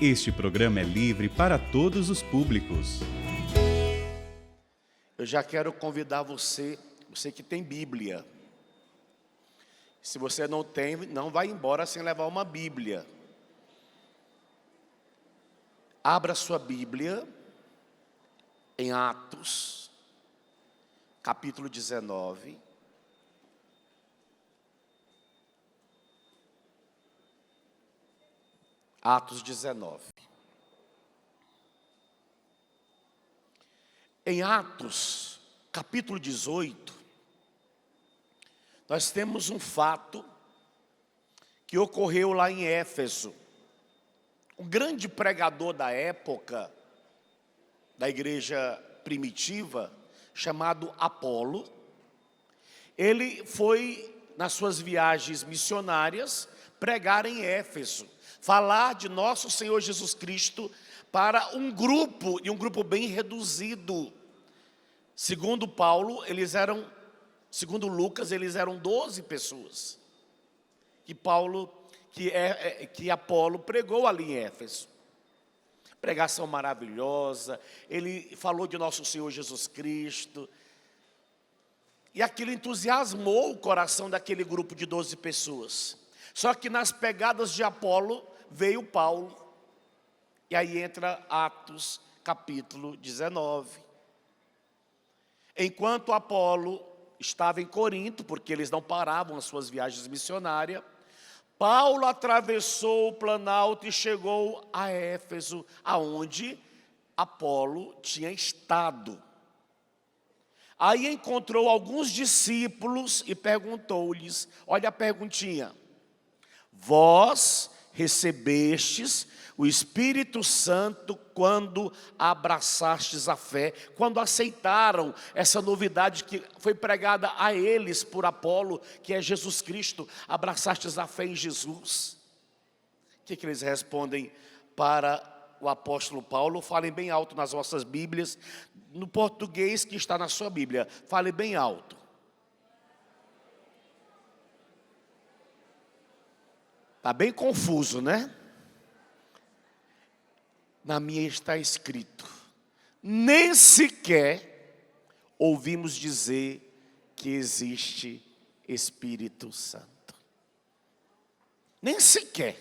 Este programa é livre para todos os públicos. Eu já quero convidar você que tem Bíblia. Se você não tem, não vai embora sem levar uma Bíblia. Abra sua Bíblia em Atos, capítulo 19. Atos 19. Em Atos, capítulo 18, nós temos um fato que ocorreu lá em Éfeso. Um grande pregador da época, da igreja primitiva, chamado Apolo, ele foi, nas suas viagens missionárias, pregar em Éfeso, falar de nosso Senhor Jesus Cristo para um grupo, e um grupo bem reduzido. Segundo Lucas, eles eram 12 pessoas. Que Apolo pregou ali em Éfeso. Pregação maravilhosa, ele falou de nosso Senhor Jesus Cristo. E aquilo entusiasmou o coração daquele grupo de 12 pessoas. Só que nas pegadas de Apolo veio Paulo. E aí entra Atos capítulo 19. Enquanto Apolo estava em Corinto, porque eles não paravam as suas viagens missionárias, Paulo atravessou o Planalto e chegou a Éfeso, aonde Apolo tinha estado. Aí encontrou alguns discípulos e perguntou-lhes, olha a perguntinha: vós recebestes o Espírito Santo quando abraçastes a fé, quando aceitaram essa novidade que foi pregada a eles por Apolo, que é Jesus Cristo, abraçastes a fé em Jesus? O que eles respondem para o apóstolo Paulo? Falem bem alto nas vossas Bíblias, no português que está na sua Bíblia, fale bem alto. Está bem confuso, né? Na minha está escrito: nem sequer ouvimos dizer que existe Espírito Santo. Nem sequer.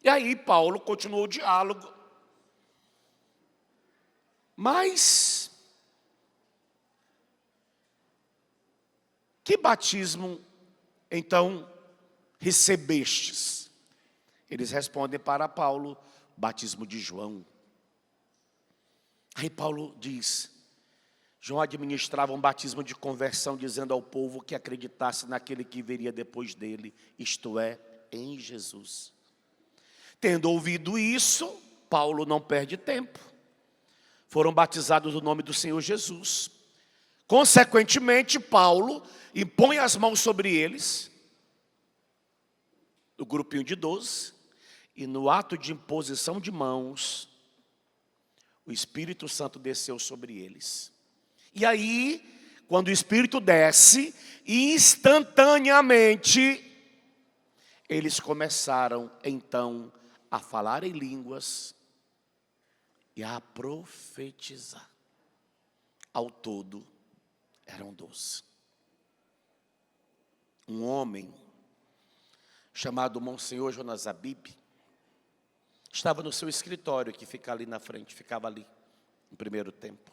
E aí Paulo continuou o diálogo. Mas que batismo então recebestes? Eles respondem para Paulo: batismo de João. Aí Paulo diz: João administrava um batismo de conversão, dizendo ao povo que acreditasse naquele que viria depois dele, isto é, em Jesus. Tendo ouvido isso, Paulo não perde tempo. Foram batizados no nome do Senhor Jesus. Consequentemente, Paulo impõe as mãos sobre eles, o grupinho de 12, e no ato de imposição de mãos, o Espírito Santo desceu sobre eles. E aí, quando o Espírito desce, instantaneamente, eles começaram então a falar em línguas e a profetizar. Ao todo, eram 12. Um homem chamado Monsenhor Jonas Abib estava no seu escritório, que fica ali na frente, ficava ali, no primeiro tempo.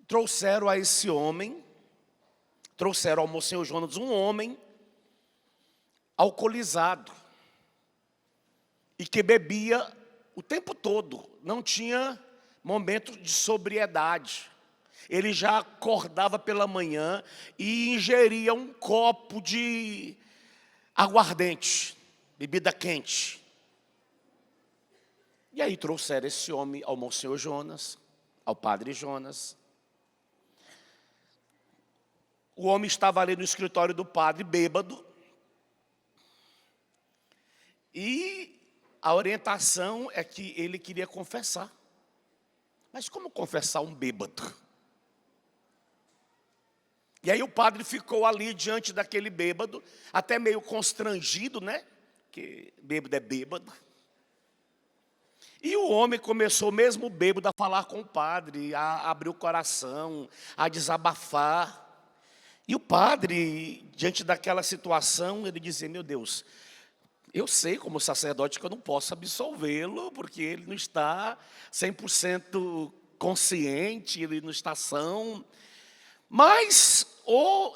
Trouxeram a esse homem, trouxeram ao Monsenhor Jonas um homem alcoolizado e que bebia o tempo todo, não tinha momento de sobriedade. Ele já acordava pela manhã e ingeria um copo de aguardente, bebida quente. E aí trouxeram esse homem ao Monsenhor Jonas, ao padre Jonas. O homem estava ali no escritório do padre, bêbado. E a orientação é que ele queria confessar. Mas como confessar um bêbado? E aí o padre ficou ali diante daquele bêbado, até meio constrangido, né? Que bêbado é bêbado. E o homem começou, mesmo bêbado, a falar com o padre, a abrir o coração, a desabafar. E o padre, diante daquela situação, ele dizia: meu Deus, eu sei como sacerdote que eu não posso absolvê-lo, porque ele não está 100% consciente, ele não está são. Mas,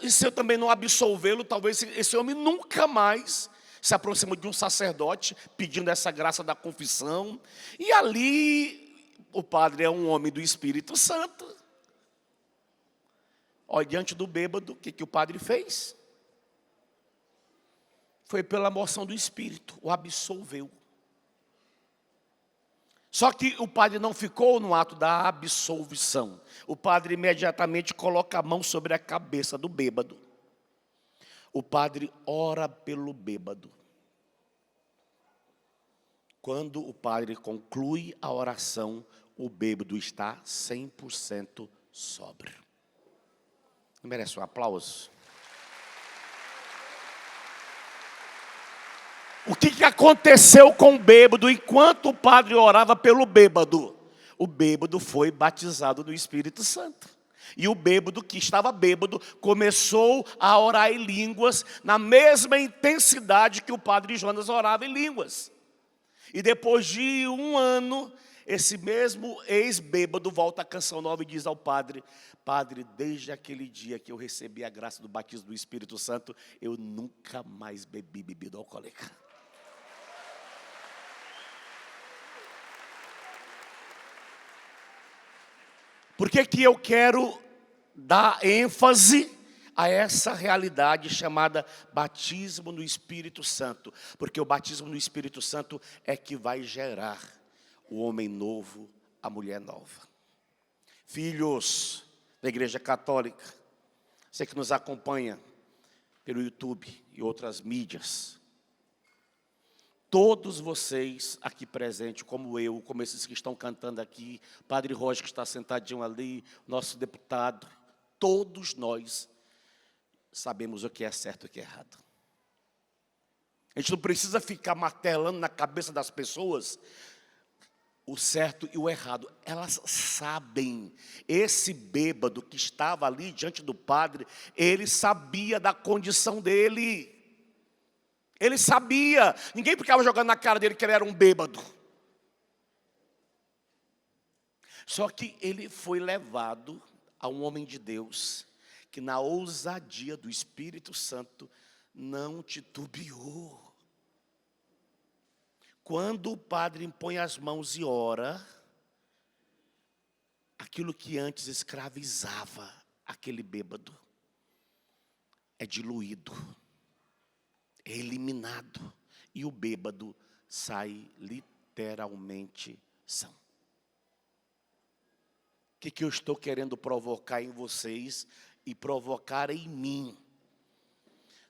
e se eu também não absolvê-lo, talvez esse homem nunca mais se aproxima de um sacerdote, pedindo essa graça da confissão. E ali, o padre é um homem do Espírito Santo. Olha, diante do bêbado, o que o padre fez? Foi pela moção do Espírito, o absolveu. Só que o padre não ficou no ato da absolvição. O padre imediatamente coloca a mão sobre a cabeça do bêbado. O padre ora pelo bêbado. Quando o padre conclui a oração, o bêbado está 100% sóbrio. Merece um aplauso. O que aconteceu com o bêbado enquanto o padre orava pelo bêbado? O bêbado foi batizado no Espírito Santo. E o bêbado, que estava bêbado, começou a orar em línguas, na mesma intensidade que o padre Jonas orava em línguas. E depois de um ano, esse mesmo ex-bêbado volta à canção nova e diz ao padre: padre, desde aquele dia que eu recebi a graça do batismo do Espírito Santo, eu nunca mais bebi bebida alcoólica. Por que eu quero dar ênfase a essa realidade chamada batismo no Espírito Santo? Porque o batismo no Espírito Santo é que vai gerar o homem novo, a mulher nova. Filhos da Igreja Católica, você que nos acompanha pelo YouTube e outras mídias, todos vocês aqui presentes, como eu, como esses que estão cantando aqui, Padre Roger que está sentadinho ali, nosso deputado, todos nós sabemos o que é certo e o que é errado. A gente não precisa ficar martelando na cabeça das pessoas o certo e o errado. Elas sabem. Esse bêbado que estava ali diante do padre, ele sabia da condição dele. Ele sabia. Ninguém ficava jogando na cara dele que ele era um bêbado. Só que ele foi levado a um homem de Deus que, na ousadia do Espírito Santo, não titubeou. Quando o padre impõe as mãos e ora, aquilo que antes escravizava aquele bêbado é diluído, é eliminado, e o bêbado sai literalmente são. O que eu estou querendo provocar em vocês e provocar em mim?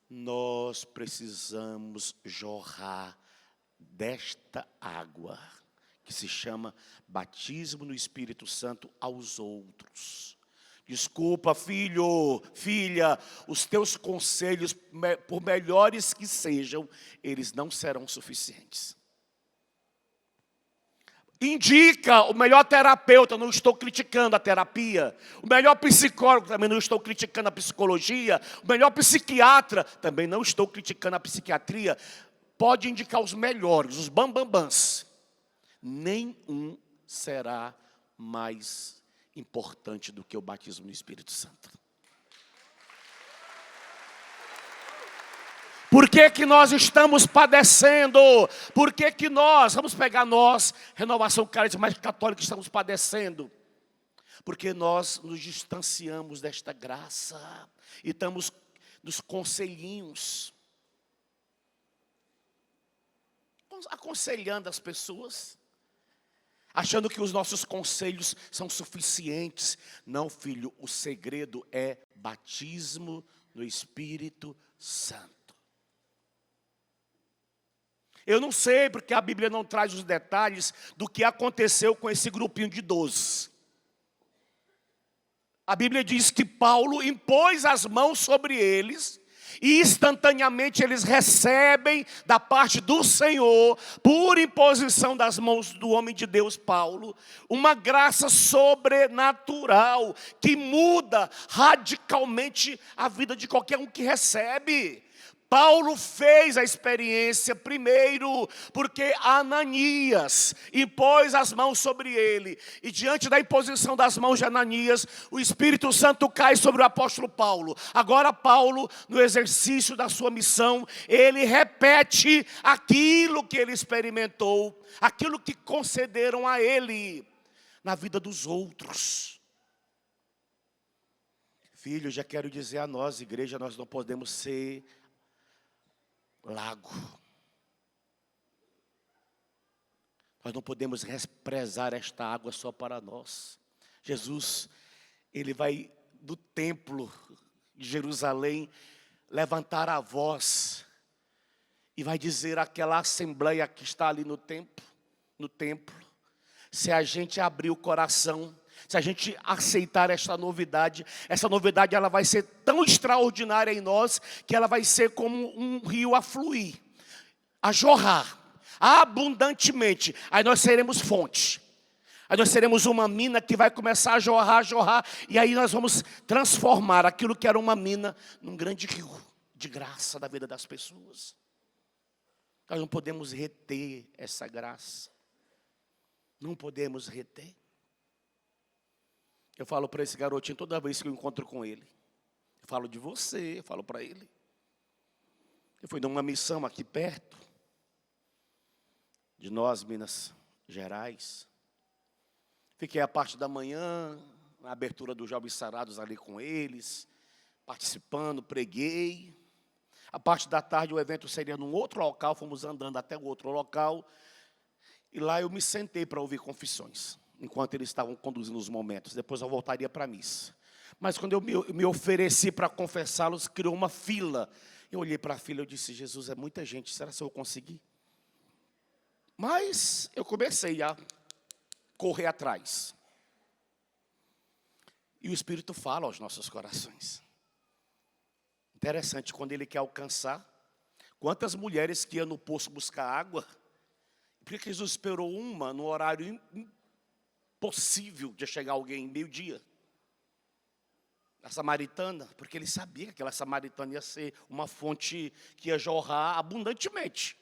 Nós precisamos jorrar desta água, que se chama batismo no Espírito Santo, aos outros. Desculpa, filho, filha, os teus conselhos, por melhores que sejam, eles não serão suficientes. Indica o melhor terapeuta, não estou criticando a terapia. O melhor psicólogo, também não estou criticando a psicologia. O melhor psiquiatra, também não estou criticando a psiquiatria. Pode indicar os melhores, os bambambãs. Nenhum será mais importante do que o batismo no Espírito Santo. Por que nós estamos padecendo? Por que nós, vamos pegar nós, Renovação Carismática Católica, estamos padecendo? Porque nós nos distanciamos desta graça e estamos nos conselhinhos, aconselhando as pessoas, achando que os nossos conselhos são suficientes. Não, filho, o segredo é batismo no Espírito Santo. Eu não sei porque a Bíblia não traz os detalhes do que aconteceu com esse grupinho de 12. A Bíblia diz que Paulo impôs as mãos sobre eles E instantaneamente eles recebem da parte do Senhor, por imposição das mãos do homem de Deus Paulo, uma graça sobrenatural que muda radicalmente a vida de qualquer um que recebe. Paulo fez a experiência primeiro porque Ananias impôs as mãos sobre ele. E diante da imposição das mãos de Ananias, o Espírito Santo cai sobre o apóstolo Paulo. Agora Paulo, no exercício da sua missão, ele repete aquilo que ele experimentou, aquilo que concederam a ele na vida dos outros. Filho, já quero dizer a nós, igreja, nós não podemos ser lago. Nós não podemos desprezar esta água só para nós. Jesus, ele vai do templo de Jerusalém levantar a voz e vai dizer àquela assembleia que está ali no templo, se a gente abrir o coração, se a gente aceitar esta novidade, essa novidade ela vai ser tão extraordinária em nós, que ela vai ser como um rio a fluir, a jorrar, abundantemente. Aí nós seremos fonte. Aí nós seremos uma mina que vai começar a jorrar, e aí nós vamos transformar aquilo que era uma mina num grande rio de graça da vida das pessoas. Nós não podemos reter essa graça. Não podemos reter. Eu falo para esse garotinho toda vez que eu encontro com ele. Eu falo de você, eu falo para ele. Eu fui numa missão aqui perto de nós, Minas Gerais. Fiquei a parte da manhã, na abertura dos Jovens Sarados ali com eles, participando, preguei. A parte da tarde o evento seria num outro local, fomos andando até o outro local. E lá eu me sentei para ouvir confissões, enquanto eles estavam conduzindo os momentos. Depois eu voltaria para a missa. Mas quando eu me ofereci para confessá-los, criou uma fila. Eu olhei para a fila e disse, Jesus, é muita gente, será que eu vou conseguir? Mas eu comecei a correr atrás. E o Espírito fala aos nossos corações. Interessante, quando ele quer alcançar, quantas mulheres que iam no poço buscar água, por que Jesus esperou uma no horário impossível de chegar alguém meio-dia? A samaritana, porque ele sabia que aquela samaritana ia ser uma fonte que ia jorrar abundantemente.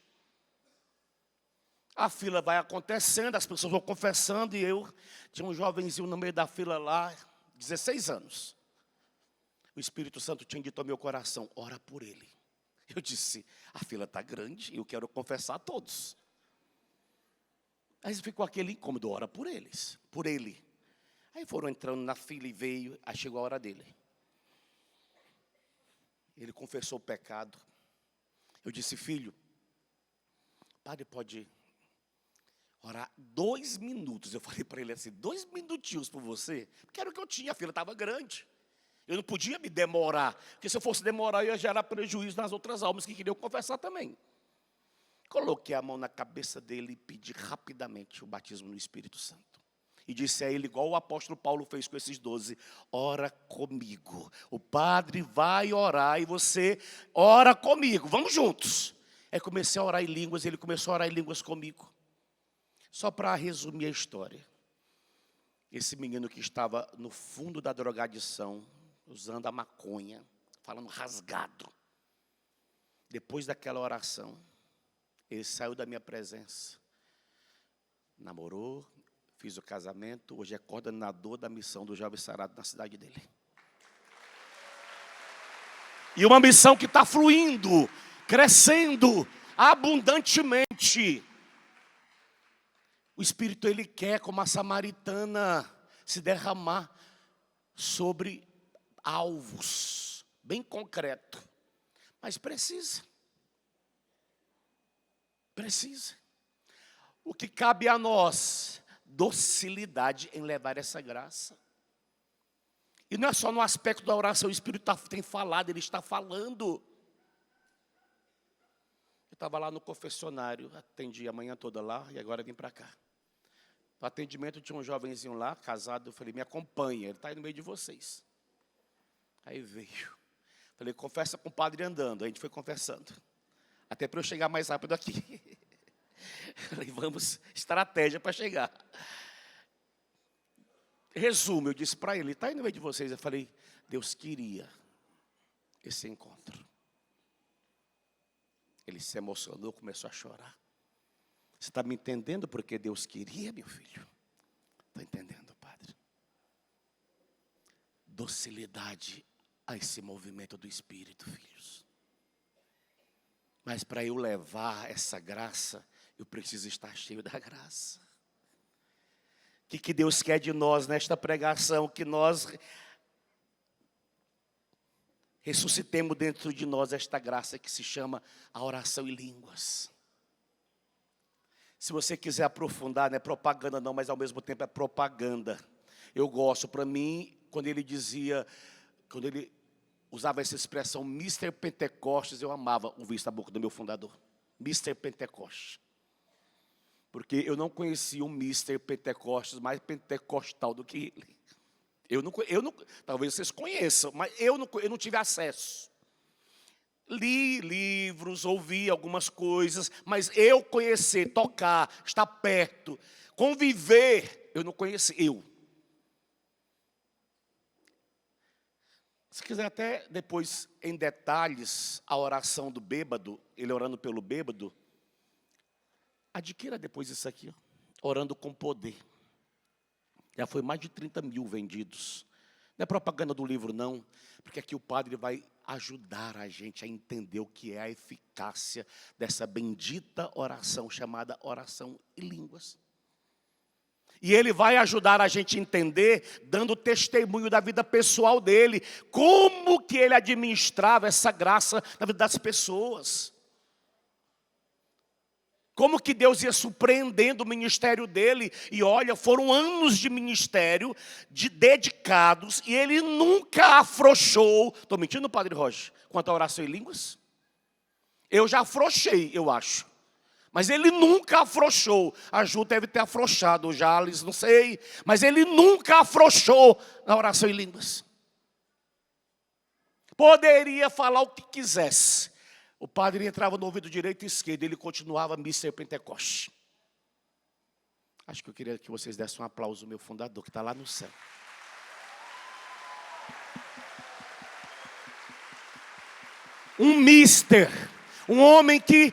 A fila vai acontecendo, as pessoas vão confessando, e eu tinha um jovenzinho no meio da fila lá, 16 anos. O Espírito Santo tinha dito ao meu coração, ora por ele. Eu disse, a fila está grande e eu quero confessar a todos. Aí ficou aquele incômodo, ora por eles, por ele. Aí foram entrando na fila e veio, aí chegou a hora dele. Ele confessou o pecado. Eu disse, filho, padre pode orar 2 minutos. Eu falei para ele assim, 2 minutinhos por você? Porque era o que eu tinha, a fila estava grande. Eu não podia me demorar, porque se eu fosse demorar, eu ia gerar prejuízo nas outras almas que queriam confessar também. Coloquei a mão na cabeça dele e pedi rapidamente o batismo no Espírito Santo. E disse a ele, igual o apóstolo Paulo fez com esses 12, ora comigo. O padre vai orar e você ora comigo, vamos juntos. Aí comecei a orar em línguas, ele começou a orar em línguas comigo. Só para resumir a história. Esse menino que estava no fundo da drogadição, usando a maconha, falando rasgado. Depois daquela oração, ele saiu da minha presença. Namorou, fiz o casamento, hoje é coordenador da missão do Jovem Sarado na cidade dele. E uma missão que está fluindo, crescendo abundantemente. O Espírito, ele quer, como a samaritana, se derramar sobre alvos, bem concreto. Mas precisa. Precisa. O que cabe a nós? Docilidade em levar essa graça. E não é só no aspecto da oração, o Espírito tem falado, ele está falando. Eu estava lá no confessionário, atendi a manhã toda lá e agora vim para cá. No atendimento tinha um jovenzinho lá, casado, eu falei, me acompanha, ele está aí no meio de vocês. Aí veio, Falei, conversa com o padre andando. A gente foi conversando. Até para eu chegar mais rápido aqui. Falei, vamos, estratégia para chegar. Resumo, eu disse para ele, está aí no meio de vocês. Eu falei, Deus queria esse encontro. Ele se emocionou, começou a chorar. Você está me entendendo porque Deus queria, meu filho? Está entendendo, padre? Docilidade a esse movimento do Espírito, filhos. Mas para eu levar essa graça, eu preciso estar cheio da graça. O que Deus quer de nós nesta pregação? Que nós ressuscitemos dentro de nós esta graça que se chama a oração em línguas. Se você quiser aprofundar, não é propaganda não, mas ao mesmo tempo é propaganda. Eu gosto, para mim, quando ele usava essa expressão Mr. Pentecostes, eu amava ouvir essa boca do meu fundador. Mr. Pentecostes. Porque eu não conhecia um Mr. Pentecostes mais pentecostal do que ele. Eu não, talvez vocês conheçam, mas eu não tive acesso. Li livros, ouvi algumas coisas, mas eu conhecer, tocar, estar perto, conviver, eu não conheci, Se quiser até depois, em detalhes, a oração do bêbado, ele orando pelo bêbado, adquira depois isso aqui, ó, orando com poder. Já foi mais de 30 mil vendidos. Não é propaganda do livro, não, porque aqui o padre vai ajudar a gente a entender o que é a eficácia dessa bendita oração, chamada oração em línguas. E ele vai ajudar a gente a entender, dando testemunho da vida pessoal dele, como que ele administrava essa graça na vida das pessoas. Como que Deus ia surpreendendo o ministério dele. E olha, foram anos de ministério, dedicados, e ele nunca afrouxou. Estou mentindo, Padre Roger, quanto à oração em línguas? Eu já afrouxei, eu acho. Mas ele nunca afrouxou. A Ju deve ter afrouxado, o Jales, não sei. Mas ele nunca afrouxou na oração em línguas. Poderia falar o que quisesse. O padre entrava no ouvido direito e esquerdo, ele continuava Mr. Pentecoste. Acho que eu queria que vocês dessem um aplauso ao meu fundador, que está lá no céu. Um mister, um homem que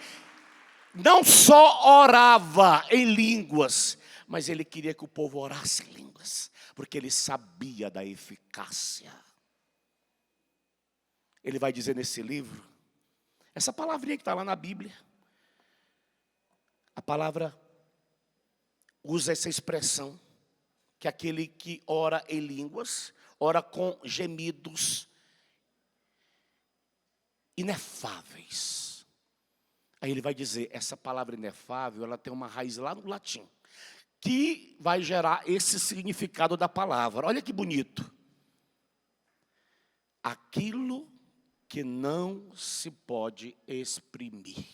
não só orava em línguas, mas ele queria que o povo orasse em línguas, porque ele sabia da eficácia. Ele vai dizer nesse livro, essa palavrinha que está lá na Bíblia, a palavra usa essa expressão, que aquele que ora em línguas, ora com gemidos inefáveis. Aí ele vai dizer, essa palavra inefável, ela tem uma raiz lá no latim, que vai gerar esse significado da palavra. Olha que bonito. Aquilo que não se pode exprimir.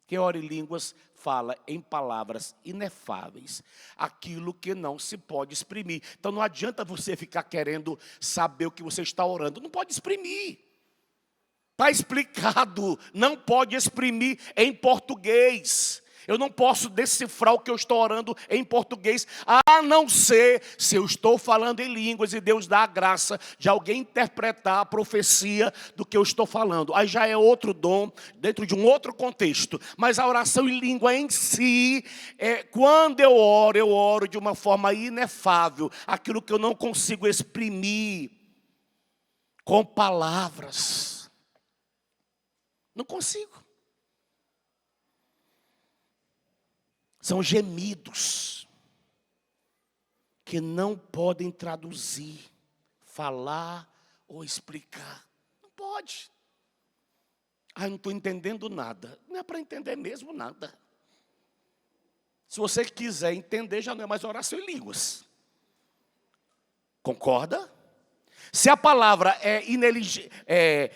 Quem ora em línguas fala em palavras inefáveis, aquilo que não se pode exprimir. Então não adianta você ficar querendo saber o que você está orando, não pode exprimir. Está explicado, não pode exprimir em português. Eu não posso decifrar o que eu estou orando em português, a não ser se eu estou falando em línguas e Deus dá a graça de alguém interpretar a profecia do que eu estou falando. Aí já é outro dom, dentro de um outro contexto. Mas a oração em língua em si, quando eu oro de uma forma inefável, aquilo que eu não consigo exprimir com palavras. Não consigo. São gemidos que não podem traduzir, falar ou explicar. Não pode. Eu não estou entendendo nada. Não é para entender mesmo nada. Se você quiser entender, já não é mais oração em línguas. Concorda? Se a palavra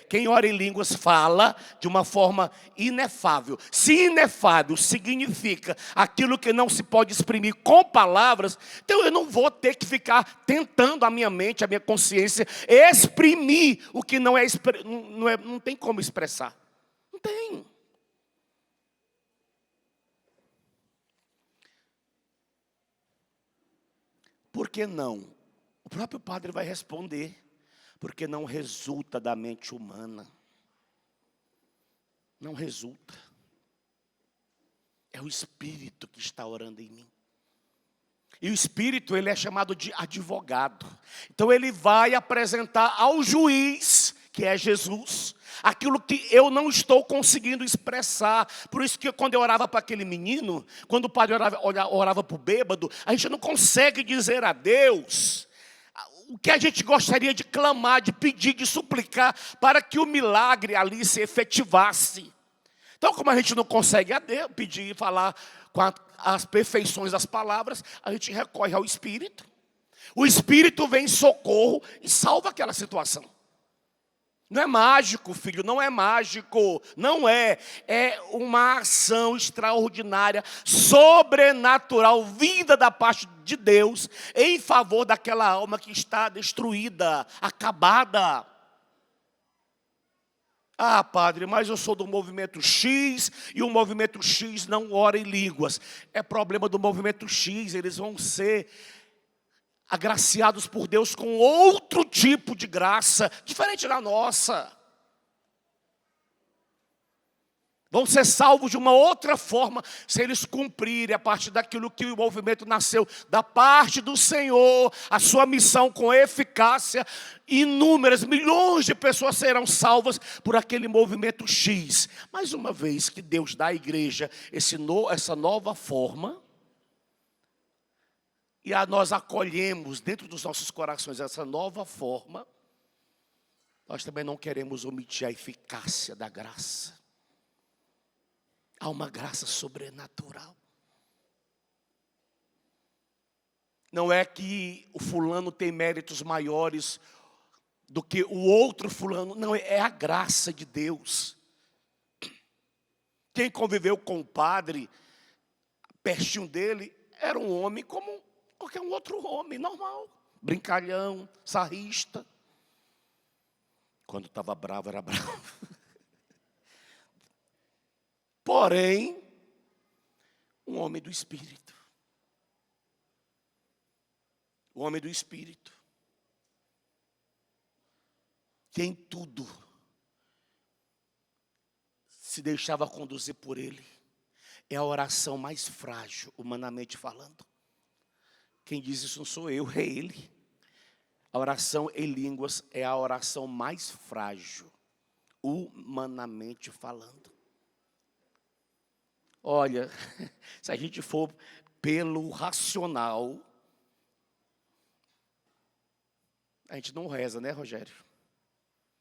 quem ora em línguas fala de uma forma inefável. Se inefável significa aquilo que não se pode exprimir com palavras, então eu não vou ter que ficar tentando a minha mente, a minha consciência, exprimir o que não tem como expressar. Não tem. Por que não? O próprio Padre vai responder. Porque não resulta da mente humana. Não resulta. É o Espírito que está orando em mim. E o Espírito, ele é chamado de advogado. Então ele vai apresentar ao juiz, que é Jesus, aquilo que eu não estou conseguindo expressar. Por isso que quando eu orava para aquele menino, quando o padre orava para o bêbado, a gente não consegue dizer a Deus o que a gente gostaria de clamar, de pedir, de suplicar, para que o milagre ali se efetivasse. Então, como a gente não consegue a Deus pedir e falar com as perfeições das palavras, a gente recorre ao Espírito. O Espírito vem em socorro e salva aquela situação. Não é mágico, filho, não é mágico, não é. É uma ação extraordinária, sobrenatural, vinda da parte de Deus, em favor daquela alma que está destruída, acabada. Ah, padre, mas eu sou do movimento X e o movimento X não ora em línguas. É problema do movimento X, eles vão ser agraciados por Deus com outro tipo de graça, diferente da nossa. Vão ser salvos de uma outra forma, se eles cumprirem a partir daquilo que o movimento nasceu, da parte do Senhor, a sua missão com eficácia. Inúmeras, milhões de pessoas serão salvas por aquele movimento X. Mais uma vez que Deus dá à igreja essa nova forma, e nós acolhemos dentro dos nossos corações essa nova forma, nós também não queremos omitir a eficácia da graça. Há uma graça sobrenatural. Não é que o fulano tem méritos maiores do que o outro fulano. Não, é a graça de Deus. Quem conviveu com o padre, pertinho dele, era um homem como qualquer um outro homem, normal. Brincalhão, sarrista. Quando estava bravo, era bravo. Porém, um homem do Espírito. O homem do Espírito. Que em tudo se deixava conduzir por ele. É a oração mais frágil, humanamente falando. Quem diz isso não sou eu, é ele. A oração em línguas é a oração mais frágil, humanamente falando. Olha, se a gente for pelo racional, a gente não reza, né, Rogério?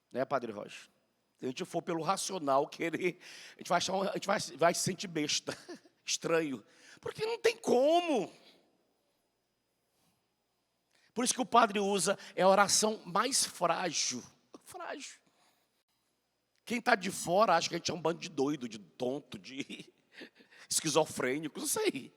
Né, Padre Roger? Se a gente for pelo racional, a gente vai se sentir besta, estranho. Porque não tem como. Por isso que o padre usa, é a oração mais frágil. Frágil. Quem está de fora acha que a gente é um bando de doido, de tonto, de esquizofrênico, não sei.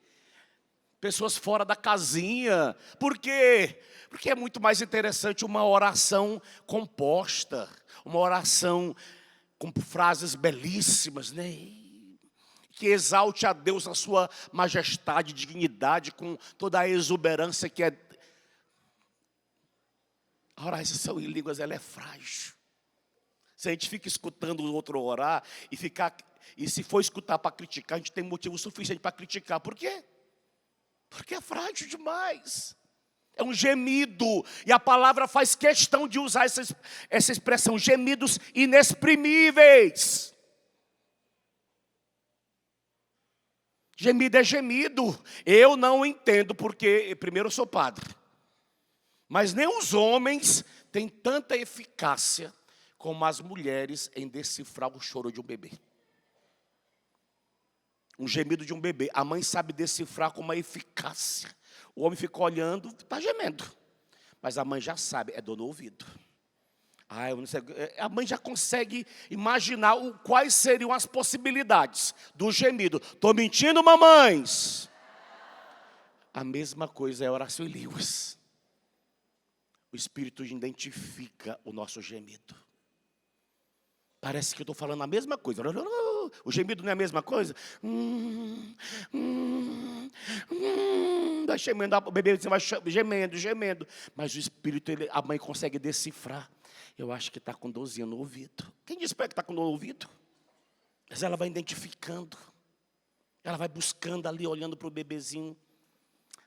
Pessoas fora da casinha. Por quê? Porque é muito mais interessante uma oração composta, uma oração com frases belíssimas, né? Que exalte a Deus na sua majestade, dignidade, com toda a exuberância que é. A oração em línguas, ela é frágil. Se a gente fica escutando o outro orar e se for escutar para criticar, a gente tem motivo suficiente para criticar. Por quê? Porque é frágil demais. É um gemido. E a palavra faz questão de usar essa expressão, gemidos inexprimíveis. Gemido é gemido. Eu não entendo porque, primeiro eu sou padre. Mas nem os homens têm tanta eficácia como as mulheres em decifrar o choro de um bebê. Um gemido de um bebê. A mãe sabe decifrar com uma eficácia. O homem fica olhando, está gemendo. Mas a mãe já sabe, é dor no ouvido. Eu não sei. A mãe já consegue imaginar quais seriam as possibilidades do gemido. Estou mentindo, mamães? A mesma coisa é oração em línguas. O Espírito identifica o nosso gemido. Parece que eu estou falando a mesma coisa. O gemido não é a mesma coisa? Vai gemendo, o bebê vai gemendo. Mas o Espírito, a mãe consegue decifrar. Eu acho que está com dorzinha no ouvido. Quem disse para que está com dor no ouvido? Mas ela vai identificando. Ela vai buscando ali, olhando para o bebezinho.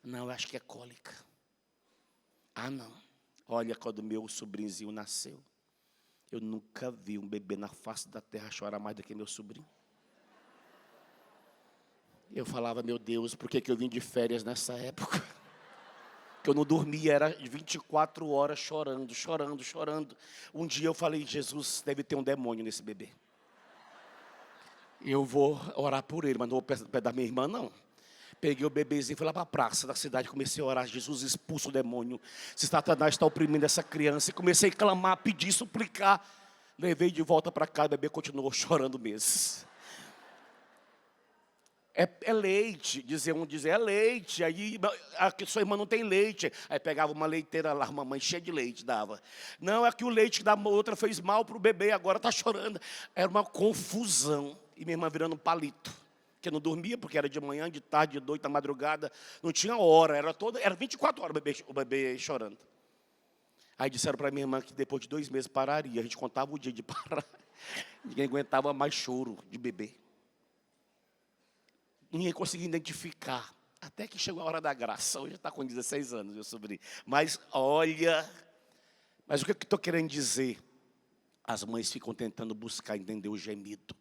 Não, eu acho que é cólica. Não. Olha, quando meu sobrinhozinho nasceu, eu nunca vi um bebê na face da terra chorar mais do que meu sobrinho. Eu falava, meu Deus, por que eu vim de férias nessa época? Que eu não dormia, era 24 horas chorando. Um dia eu falei, Jesus, deve ter um demônio nesse bebê. Eu vou orar por ele, mas não vou pé da minha irmã, não. Peguei o bebezinho, fui lá para a praça da cidade, comecei a orar, Jesus, expulsa o demônio. Se Satanás está oprimindo essa criança. E comecei a clamar, pedir, suplicar. Levei de volta para cá, o bebê continuou chorando meses. É leite, é leite. Aí a sua irmã não tem leite. Aí pegava uma leiteira lá, uma mãe cheia de leite, dava. Não, é que o leite da outra fez mal para o bebê, agora está chorando. Era uma confusão. E minha irmã virando um palito. Porque não dormia, porque era de manhã, de tarde, de noite, da madrugada. Não tinha hora, era 24 horas o bebê chorando. Aí disseram para minha irmã que depois de 2 meses pararia. A gente contava o dia de parar. Ninguém aguentava mais choro de bebê. Ninguém conseguia identificar. Até que chegou a hora da graça. Hoje está com 16 anos, meu sobrinho. Mas olha... Mas o que eu estou querendo dizer? As mães ficam tentando buscar entender o gemido.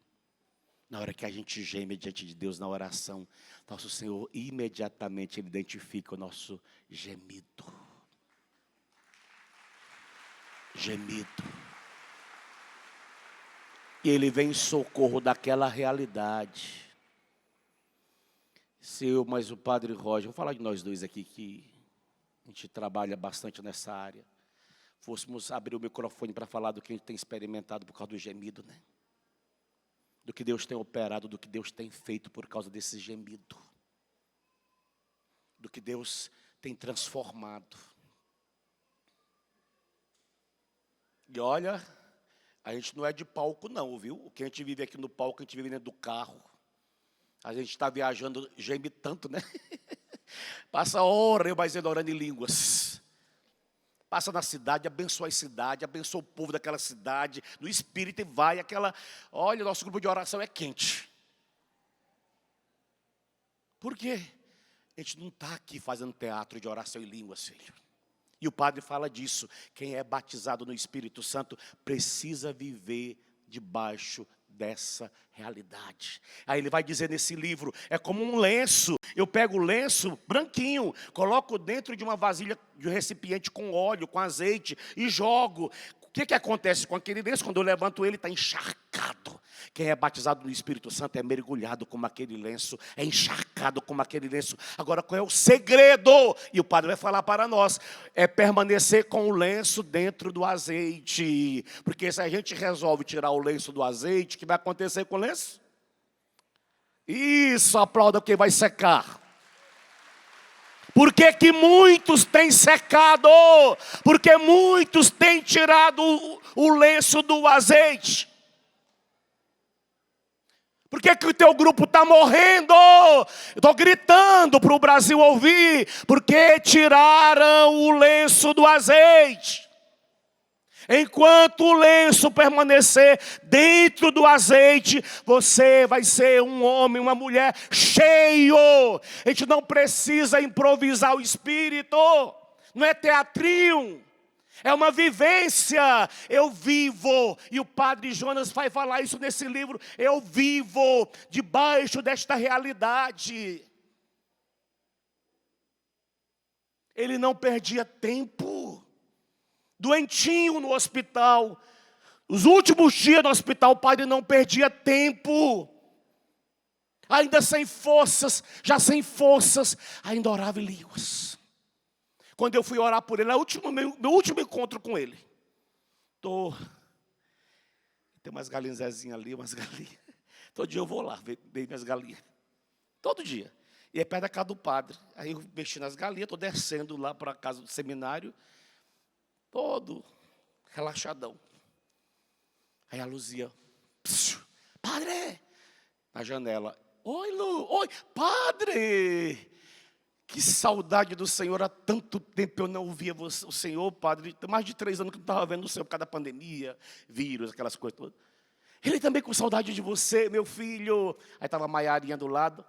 Na hora que a gente geme diante de Deus na oração, nosso Senhor imediatamente Ele identifica o nosso gemido. Gemido. E Ele vem em socorro daquela realidade. Mas o Padre Roger, vou falar de nós dois aqui, que a gente trabalha bastante nessa área. Fôssemos abrir o microfone para falar do que a gente tem experimentado por causa do gemido, né? Do que Deus tem operado, do que Deus tem feito por causa desse gemido. Do que Deus tem transformado. E olha, a gente não é de palco não, viu? O que a gente vive aqui no palco, a gente vive dentro do carro. A gente está viajando, geme tanto, né? Passa hora eu mais orando em línguas. Passa na cidade, abençoa a cidade, abençoa o povo daquela cidade, no espírito e vai aquela... Olha, nosso grupo de oração é quente. Por quê? A gente não está aqui fazendo teatro de oração em línguas, filho. E o padre fala disso. Quem é batizado no Espírito Santo precisa viver debaixo dessa realidade. Aí ele vai dizer nesse livro, é como um lenço. Eu pego o lenço branquinho, coloco dentro de uma vasilha, de um recipiente com óleo, com azeite e jogo. O que acontece com aquele lenço? Quando eu levanto ele, está encharcado. Quem é batizado no Espírito Santo é mergulhado como aquele lenço, é encharcado como aquele lenço. Agora, qual é o segredo? E o padre vai falar para nós, é permanecer com o lenço dentro do azeite. Porque se a gente resolve tirar o lenço do azeite, o que vai acontecer com o lenço? Isso, aplauda porque vai secar. Por que muitos têm secado? Porque muitos têm tirado o lenço do azeite. Por que o teu grupo está morrendo? Estou gritando para o Brasil ouvir. Porque tiraram o lenço do azeite. Enquanto o lenço permanecer dentro do azeite, você vai ser um homem, uma mulher cheio. A gente não precisa improvisar o espírito. Não é teatrinho. É uma vivência. Eu vivo. E o padre Jonas vai falar isso nesse livro. Eu vivo debaixo desta realidade. Ele não perdia tempo. Doentinho no hospital. Os últimos dias no hospital, o padre não perdia tempo. Ainda sem forças, já sem forças, ainda orava em línguas. Quando eu fui orar por ele, meu último encontro com ele. Tem umas galinhas Zezinha ali, umas galinhas. Todo dia eu vou lá, ver minhas galinhas. Todo dia. E é perto da casa do padre. Aí eu mexi nas galinhas, estou descendo lá para a casa do seminário, todo relaxadão. Aí a Luzia, padre, na janela. Oi, Lu, oi, padre. Que saudade do Senhor, há tanto tempo eu não via o Senhor, padre. Tem mais de 3 anos que eu não estava vendo o Senhor por causa da pandemia, vírus, aquelas coisas todas. Ele também com saudade de você, meu filho. Aí estava a Maiarinha do lado.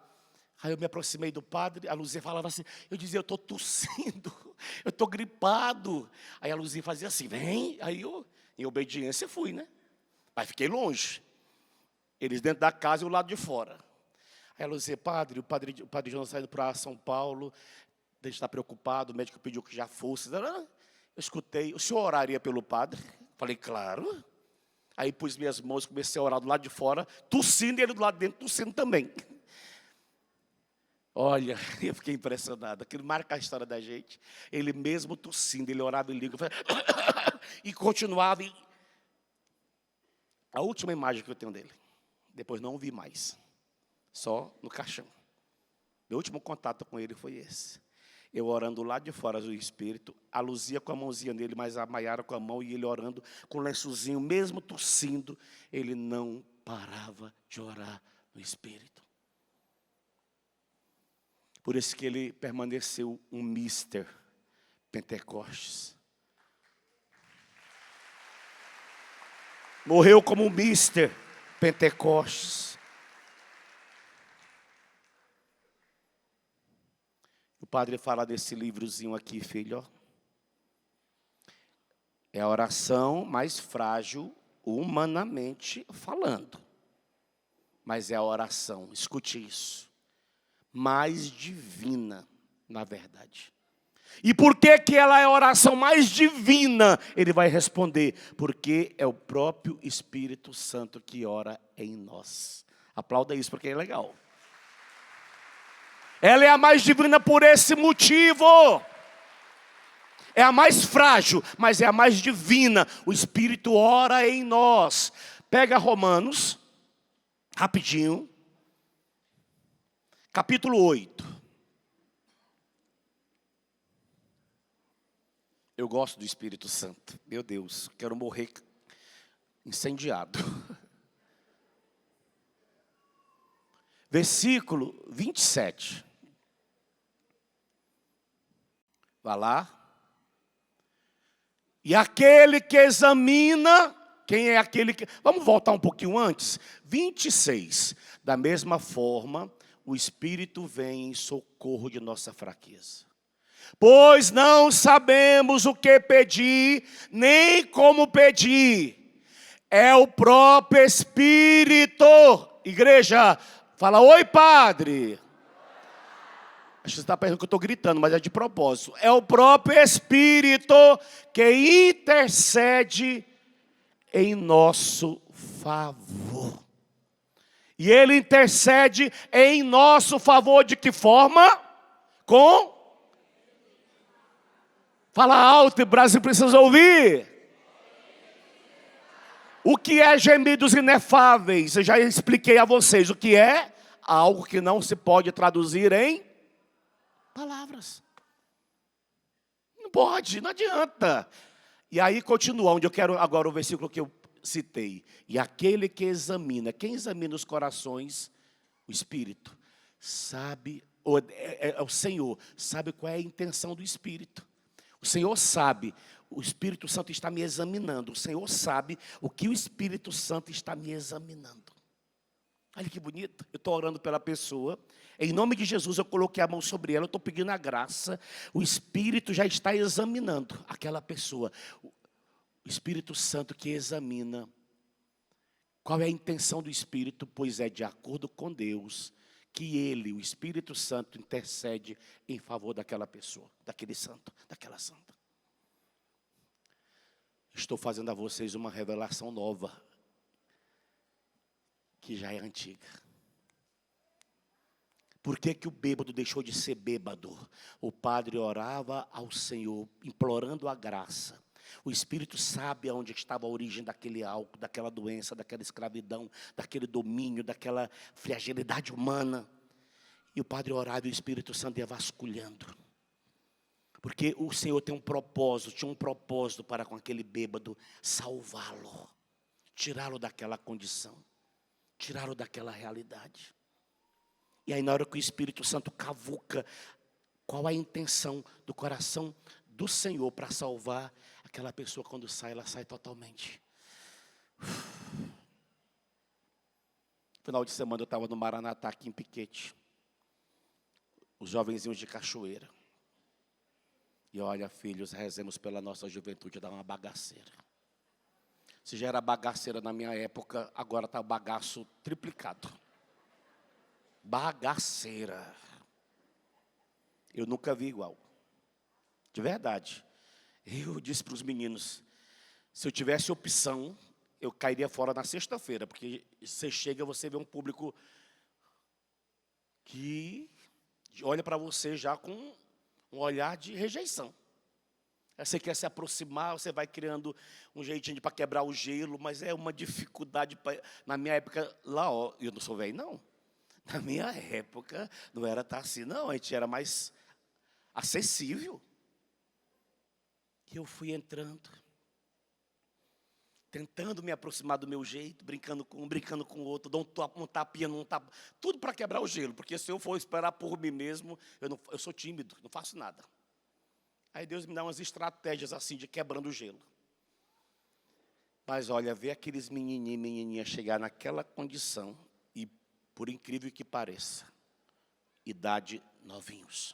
Aí eu me aproximei do padre, a Luzia falava assim, eu dizia, eu estou tossindo, eu estou gripado. Aí a Luzia fazia assim, vem. Aí eu, em obediência, fui, né? Mas fiquei longe. Eles dentro da casa e o lado de fora. Aí a Luzia, padre, o padre Jonas está indo para São Paulo, ele está preocupado, o médico pediu que já fosse. Eu escutei, o senhor oraria pelo padre? Falei, claro. Aí pus minhas mãos, comecei a orar do lado de fora, tossindo, e ele do lado de dentro, tossindo também. Olha, eu fiquei impressionado. Aquilo marca a história da gente. Ele mesmo tossindo, ele orava em língua. E continuava. A última imagem que eu tenho dele. Depois não vi mais. Só no caixão. Meu último contato com ele foi esse. Eu orando lá de fora do Espírito. A Luzia com a mãozinha nele, mas a Maiara com a mão. E ele orando com o lençozinho, mesmo tossindo. Ele não parava de orar no Espírito. Por isso que ele permaneceu um Mister Pentecostes. Morreu como um Mister Pentecostes. O padre fala desse livrozinho aqui, filho. É a oração mais frágil, humanamente falando. Mas é a oração, escute isso, mais divina, na verdade. E por que ela é a oração mais divina? Ele vai responder, porque é o próprio Espírito Santo que ora em nós. Aplauda isso, porque é legal. Ela é a mais divina por esse motivo. É a mais frágil, mas é a mais divina. O Espírito ora em nós. Pega Romanos, rapidinho. Capítulo 8. Eu gosto do Espírito Santo. Meu Deus, quero morrer incendiado. Versículo 27. Vá lá. E aquele que examina, quem é aquele que... Vamos voltar um pouquinho antes. 26. Da mesma forma, o Espírito vem em socorro de nossa fraqueza. Pois não sabemos o que pedir, nem como pedir. É o próprio Espírito. Igreja, fala, oi, padre. Acho que você está pensando que eu estou gritando, mas é de propósito. É o próprio Espírito que intercede em nosso favor. E Ele intercede em nosso favor de que forma? Fala alto, o Brasil precisa ouvir. O que é gemidos inefáveis? Eu já expliquei a vocês o que é. Algo que não se pode traduzir em palavras. Não pode, não adianta. E aí continua, onde eu quero agora o versículo que eu citei. E aquele que examina, quem examina os corações? O Espírito. Sabe, é o Senhor, sabe qual é a intenção do Espírito. O Senhor sabe, o Espírito Santo está me examinando. O Senhor sabe o que o Espírito Santo está me examinando. Olha que bonito, eu estou orando pela pessoa. Em nome de Jesus eu coloquei a mão sobre ela, eu estou pedindo a graça. O Espírito já está examinando aquela pessoa. O Espírito Santo que examina. Qual é a intenção do Espírito? Pois é de acordo com Deus que Ele, o Espírito Santo, intercede em favor daquela pessoa, daquele santo, daquela santa. Estou fazendo a vocês uma revelação nova, que já é antiga. Por que que o bêbado deixou de ser bêbado? O padre orava ao Senhor, implorando a graça. O Espírito sabe aonde estava a origem daquele álcool, daquela doença, daquela escravidão, daquele domínio, daquela fragilidade humana. E o padre orava e o Espírito Santo ia vasculhando. Porque o Senhor tem um propósito, tinha um propósito para com aquele bêbado, salvá-lo, tirá-lo daquela condição, tirá-lo daquela realidade. E aí na hora que o Espírito Santo cavuca, qual a intenção do coração do Senhor para salvar aquela pessoa quando sai, ela sai totalmente. Final de semana eu estava no Maranatá, aqui em Piquete. Os jovenzinhos de Cachoeira. E olha, filhos, rezemos pela nossa juventude, dá uma bagaceira. Se já era bagaceira na minha época, agora está o bagaço triplicado. Bagaceira. Eu nunca vi igual. De verdade. Eu disse para os meninos, se eu tivesse opção, eu cairia fora na sexta-feira, porque você chega, você vê um público que olha para você já com um olhar de rejeição. Aí você quer se aproximar, você vai criando um jeitinho para quebrar o gelo, mas é uma dificuldade. Na minha época, lá, ó, eu não sou velho, não. Na minha época, não era assim, não. A gente era mais acessível. E eu fui entrando, tentando me aproximar do meu jeito, brincando com o outro, dou um tapinha, tudo para quebrar o gelo, porque se eu for esperar por mim mesmo, eu sou tímido, não faço nada. Aí Deus me dá umas estratégias assim, de quebrando o gelo. Mas olha, ver aqueles menininhos e menininhas chegar naquela condição, e por incrível que pareça, idade novinhos.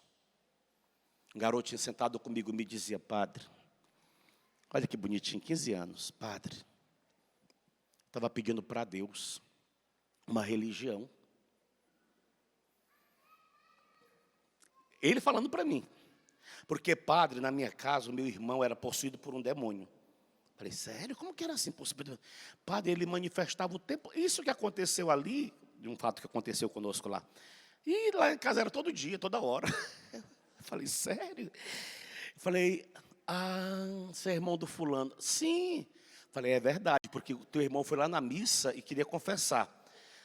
Um garotinho sentado comigo me dizia, padre, olha que bonitinho, 15 anos, padre. Estava pedindo para Deus uma religião. Ele falando para mim. Porque, padre, na minha casa, o meu irmão era possuído por um demônio. Falei, sério? Como que era assim? Padre, ele manifestava o tempo. Isso que aconteceu ali, de um fato que aconteceu conosco lá. E lá em casa era todo dia, toda hora. Falei, sério? Falei, você é irmão do fulano? Sim. Falei, é verdade, porque o teu irmão foi lá na missa e queria confessar.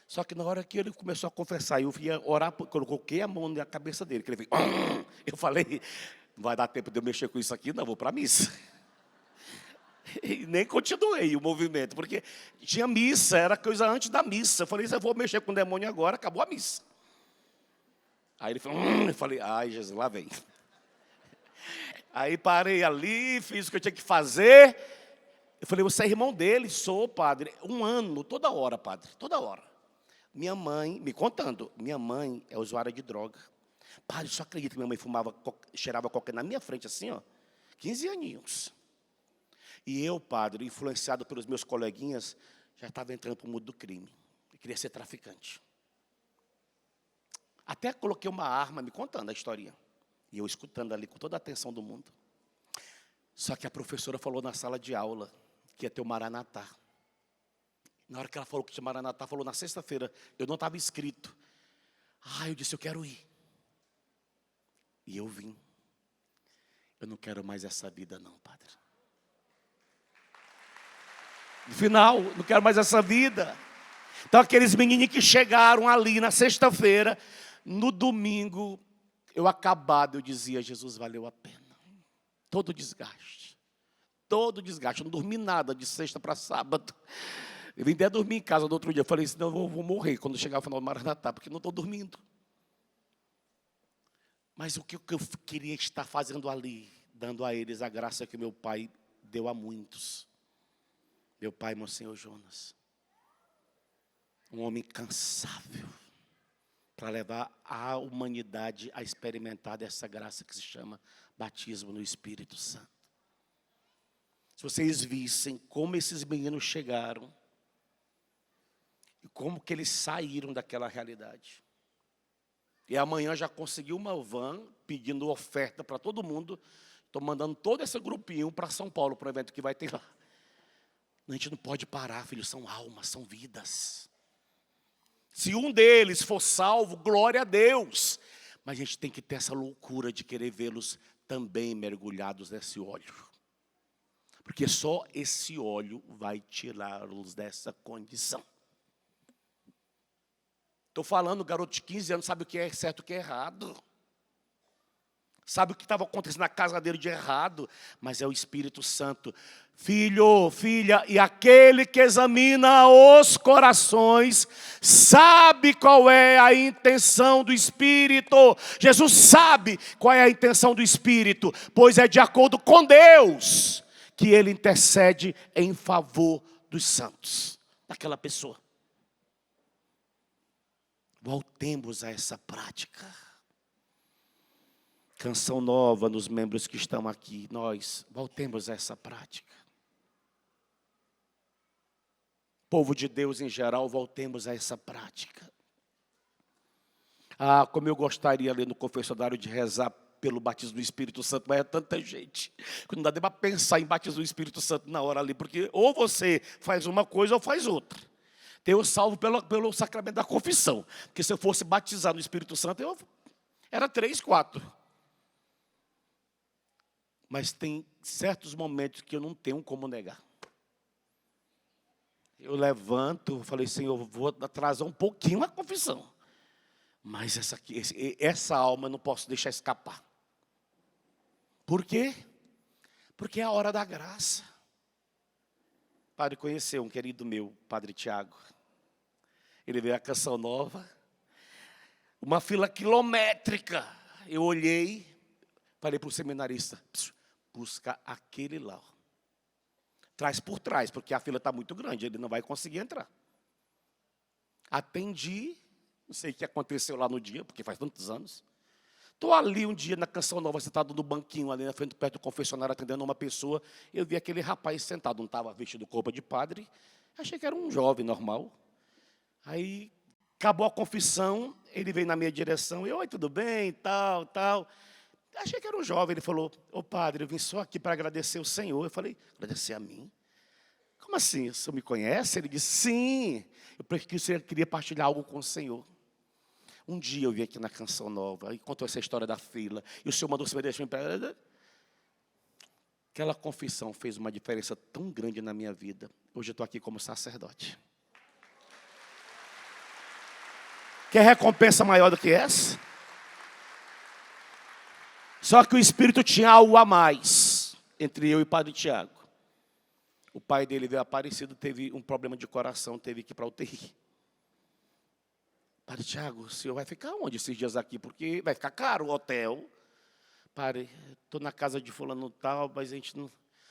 Só que na hora que ele começou a confessar, eu ia orar, eu coloquei a mão na cabeça dele, que ele fez, eu falei, não vai dar tempo de eu mexer com isso aqui, não, vou para a missa. E nem continuei o movimento, porque tinha missa, era coisa antes da missa. Eu falei, se eu vou mexer com o demônio agora, acabou a missa. Aí ele falou, eu falei, ai Jesus, lá vem. Aí parei ali, fiz o que eu tinha que fazer. Eu falei, você é irmão dele? Sou, padre. 1 ano, toda hora, padre, toda hora. Minha mãe, me contando, minha mãe é usuária de droga. Padre, só acredita que minha mãe fumava, cheirava cocaína na minha frente assim, ó, 15 aninhos. E eu, padre, influenciado pelos meus coleguinhas, já estava entrando para o mundo do crime. Eu queria ser traficante. Até coloquei uma arma, me contando a historinha. E eu escutando ali com toda a atenção do mundo. Só que a professora falou na sala de aula que ia ter o Maranatá. Na hora que ela falou que tinha Maranatá, falou na sexta-feira, eu não estava inscrito. Eu disse, eu quero ir. E eu vim. Eu não quero mais essa vida não, padre. No final, não quero mais essa vida. Então aqueles menininhos que chegaram ali na sexta-feira, no domingo, eu acabado, eu dizia, Jesus, valeu a pena. Todo desgaste. Todo desgaste. Eu não dormi nada de sexta para sábado. Eu vim até dormir em casa no outro dia. Eu falei, senão eu vou morrer quando chegar o final do Maranatá, porque não estou dormindo. Mas o que eu queria estar fazendo ali, dando a eles a graça que meu pai deu a muitos. Meu pai, Monsenhor Jonas. Um homem incansável para levar a humanidade a experimentar dessa graça que se chama batismo no Espírito Santo. Se vocês vissem como esses meninos chegaram e como que eles saíram daquela realidade. E amanhã já consegui uma van pedindo oferta para todo mundo. Estou mandando todo esse grupinho para São Paulo, para o evento que vai ter lá. A gente não pode parar, filhos, são almas, são vidas. Se um deles for salvo, glória a Deus. Mas a gente tem que ter essa loucura de querer vê-los também mergulhados nesse óleo. Porque só esse óleo vai tirá-los dessa condição. Estou falando, garoto de 15 anos sabe o que é certo e o que é errado. Sabe o que estava acontecendo na casa dele de errado. Mas é o Espírito Santo. Filho, filha, e aquele que examina os corações, sabe qual é a intenção do Espírito. Jesus sabe qual é a intenção do Espírito, pois é de acordo com Deus que ele intercede em favor dos santos, daquela pessoa. Voltemos a essa prática. Canção nova nos membros que estão aqui, nós voltemos a essa prática. Povo de Deus em geral, voltemos a essa prática. Ah, como eu gostaria ali no confessionário de rezar pelo batismo do Espírito Santo, mas é tanta gente que não dá nem para pensar em batismo do Espírito Santo na hora ali, porque ou você faz uma coisa ou faz outra. Eu salvo pelo sacramento da confissão, porque se eu fosse batizar no Espírito Santo, eu era 3, 4. Mas tem certos momentos que eu não tenho como negar. Eu levanto, falei, Senhor, vou atrasar um pouquinho a confissão. Mas essa alma eu não posso deixar escapar. Por quê? Porque é a hora da graça. Padre conheceu um querido meu, Padre Tiago. Ele veio a Canção Nova. Uma fila quilométrica. Eu olhei, falei para o seminarista, busca aquele lá. Traz por trás, porque a fila está muito grande, ele não vai conseguir entrar. Atendi, não sei o que aconteceu lá no dia, porque faz tantos anos. Estou ali um dia na Canção Nova, sentado no banquinho, ali na frente, perto do confessionário, atendendo uma pessoa. Eu vi aquele rapaz sentado, não estava vestido com roupa de padre. Achei que era um jovem normal. Aí, acabou a confissão, ele veio na minha direção. E, oi, tudo bem, tal, tal. Achei que era um jovem, ele falou, ô padre, eu vim só aqui para agradecer o Senhor. Eu falei, agradecer a mim? Como assim, o senhor me conhece? Ele disse, sim, eu queria partilhar algo com o Senhor. Um dia eu vi aqui na Canção Nova, e contou essa história da fila, e o Senhor mandou se deixar para... Aquela confissão fez uma diferença tão grande na minha vida. Hoje eu estou aqui como sacerdote. Quer recompensa maior do que essa? Só que o Espírito tinha algo a mais entre eu e o Padre Tiago. O pai dele veio Aparecido, teve um problema de coração, teve que ir para a UTI. Padre Tiago, o senhor vai ficar onde esses dias aqui? Porque vai ficar caro o hotel. Padre, estou na casa de fulano tal, mas a gente não...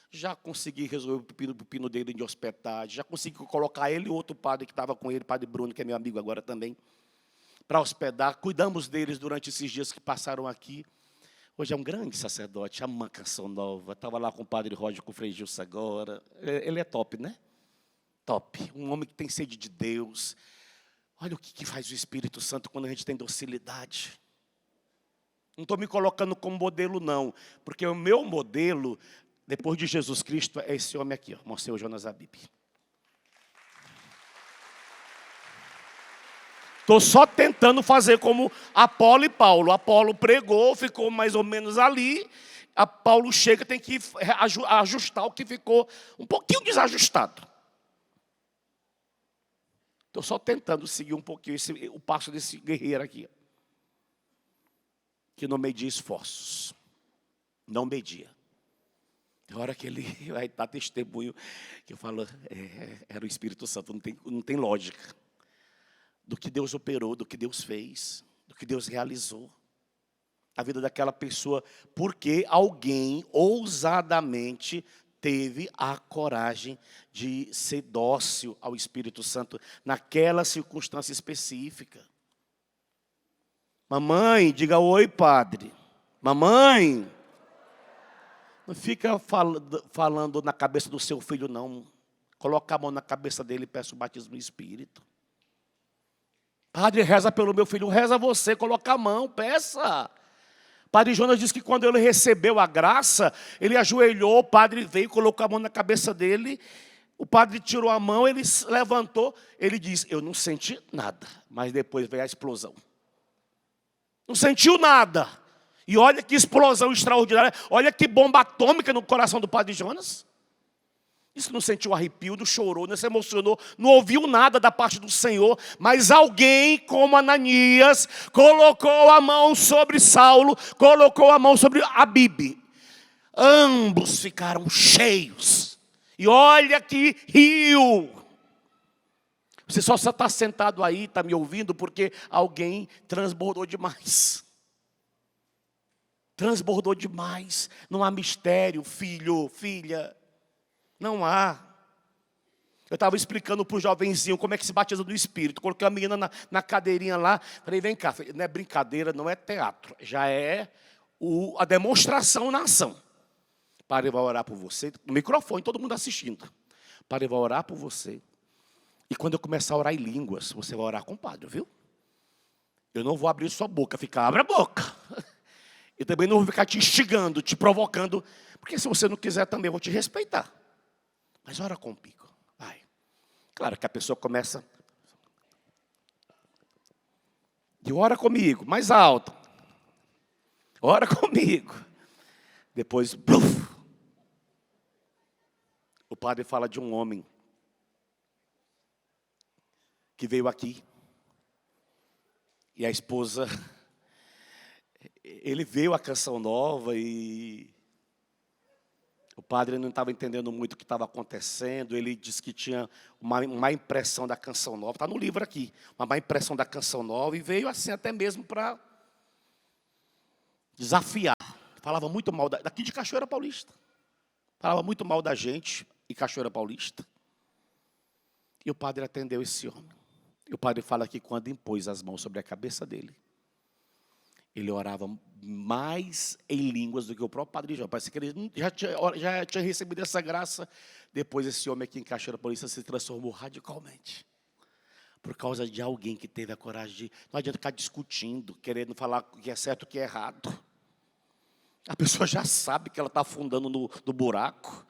Já consegui resolver o pepino dele de hospedagem, já consegui colocar ele e outro padre que estava com ele, Padre Bruno, que é meu amigo agora também, para hospedar. Cuidamos deles durante esses dias que passaram aqui. Hoje é um grande sacerdote, ama a Canção Nova. Estava lá com o Padre Roger, com o Frei Gilson agora. Ele é top, né? Top. Um homem que tem sede de Deus. Olha o que faz o Espírito Santo quando a gente tem docilidade. Não estou me colocando como modelo, não. Porque o meu modelo, depois de Jesus Cristo, é esse homem aqui, ó, Monsenhor Jonas Abib. Estou só tentando fazer como Apolo e Paulo. Apolo pregou, ficou mais ou menos ali. A Paulo chega, tem que ajustar o que ficou um pouquinho desajustado. Estou só tentando seguir um pouquinho o passo desse guerreiro aqui. Que não media esforços. Não media. Na hora que ele vai dar testemunho, que eu falo, era o Espírito Santo, não tem lógica. Do que Deus operou, do que Deus fez, do que Deus realizou. A vida daquela pessoa, porque alguém ousadamente teve a coragem de ser dócil ao Espírito Santo naquela circunstância específica. Mamãe, diga oi, padre. Mamãe, não fica falando na cabeça do seu filho, não. Coloca a mão na cabeça dele e peça o batismo no Espírito. Padre, reza pelo meu filho. Reza você, coloca a mão, peça. Padre Jonas disse que quando ele recebeu a graça, ele ajoelhou, o padre veio, colocou a mão na cabeça dele. O padre tirou a mão, ele levantou, ele disse, eu não senti nada. Mas depois veio a explosão. Não sentiu nada. E olha que explosão extraordinária. Olha que bomba atômica no coração do padre Jonas. Isso não sentiu arrepio, não chorou, não se emocionou, não ouviu nada da parte do Senhor. Mas alguém, como Ananias, colocou a mão sobre Saulo, colocou a mão sobre Abibe. Ambos ficaram cheios. E olha que rio. Você só está sentado aí, está me ouvindo, porque alguém transbordou demais. Transbordou demais. Não há mistério, filho, filha. Não há. Eu estava explicando para o jovenzinho como é que se batiza no Espírito. Coloquei a menina na cadeirinha lá. Falei, vem cá. Falei, não é brincadeira, não é teatro. Já é a demonstração na ação. Padre vai orar por você. No microfone, todo mundo assistindo. Padre vai orar por você. E quando eu começar a orar em línguas, você vai orar com o padre, viu? Eu não vou abrir sua boca, abre a boca. Eu também não vou ficar te instigando, te provocando. Porque se você não quiser também, eu vou te respeitar. Mas ora comigo, vai. Claro que a pessoa começa. E ora comigo, mais alto. Ora comigo. Depois, bluf. O padre fala de um homem que veio aqui. E a esposa, ele veio a Canção Nova e o padre não estava entendendo muito o que estava acontecendo. Ele disse que tinha uma má impressão da Canção Nova. Está no livro aqui. Uma má impressão da Canção Nova. E veio assim até mesmo para desafiar. Falava muito mal daqui de Cachoeira Paulista. Falava muito mal da gente em Cachoeira Paulista. E o padre atendeu esse homem. E o padre fala que quando impôs as mãos sobre a cabeça dele, ele orava mais em línguas do que o próprio padre João. Parece que ele já tinha recebido essa graça. Depois esse homem aqui em Cachoeira Paulista se transformou radicalmente. Por causa de alguém que teve a coragem de... Não adianta ficar discutindo, querendo falar o que é certo e o que é errado. A pessoa já sabe que ela está afundando no buraco.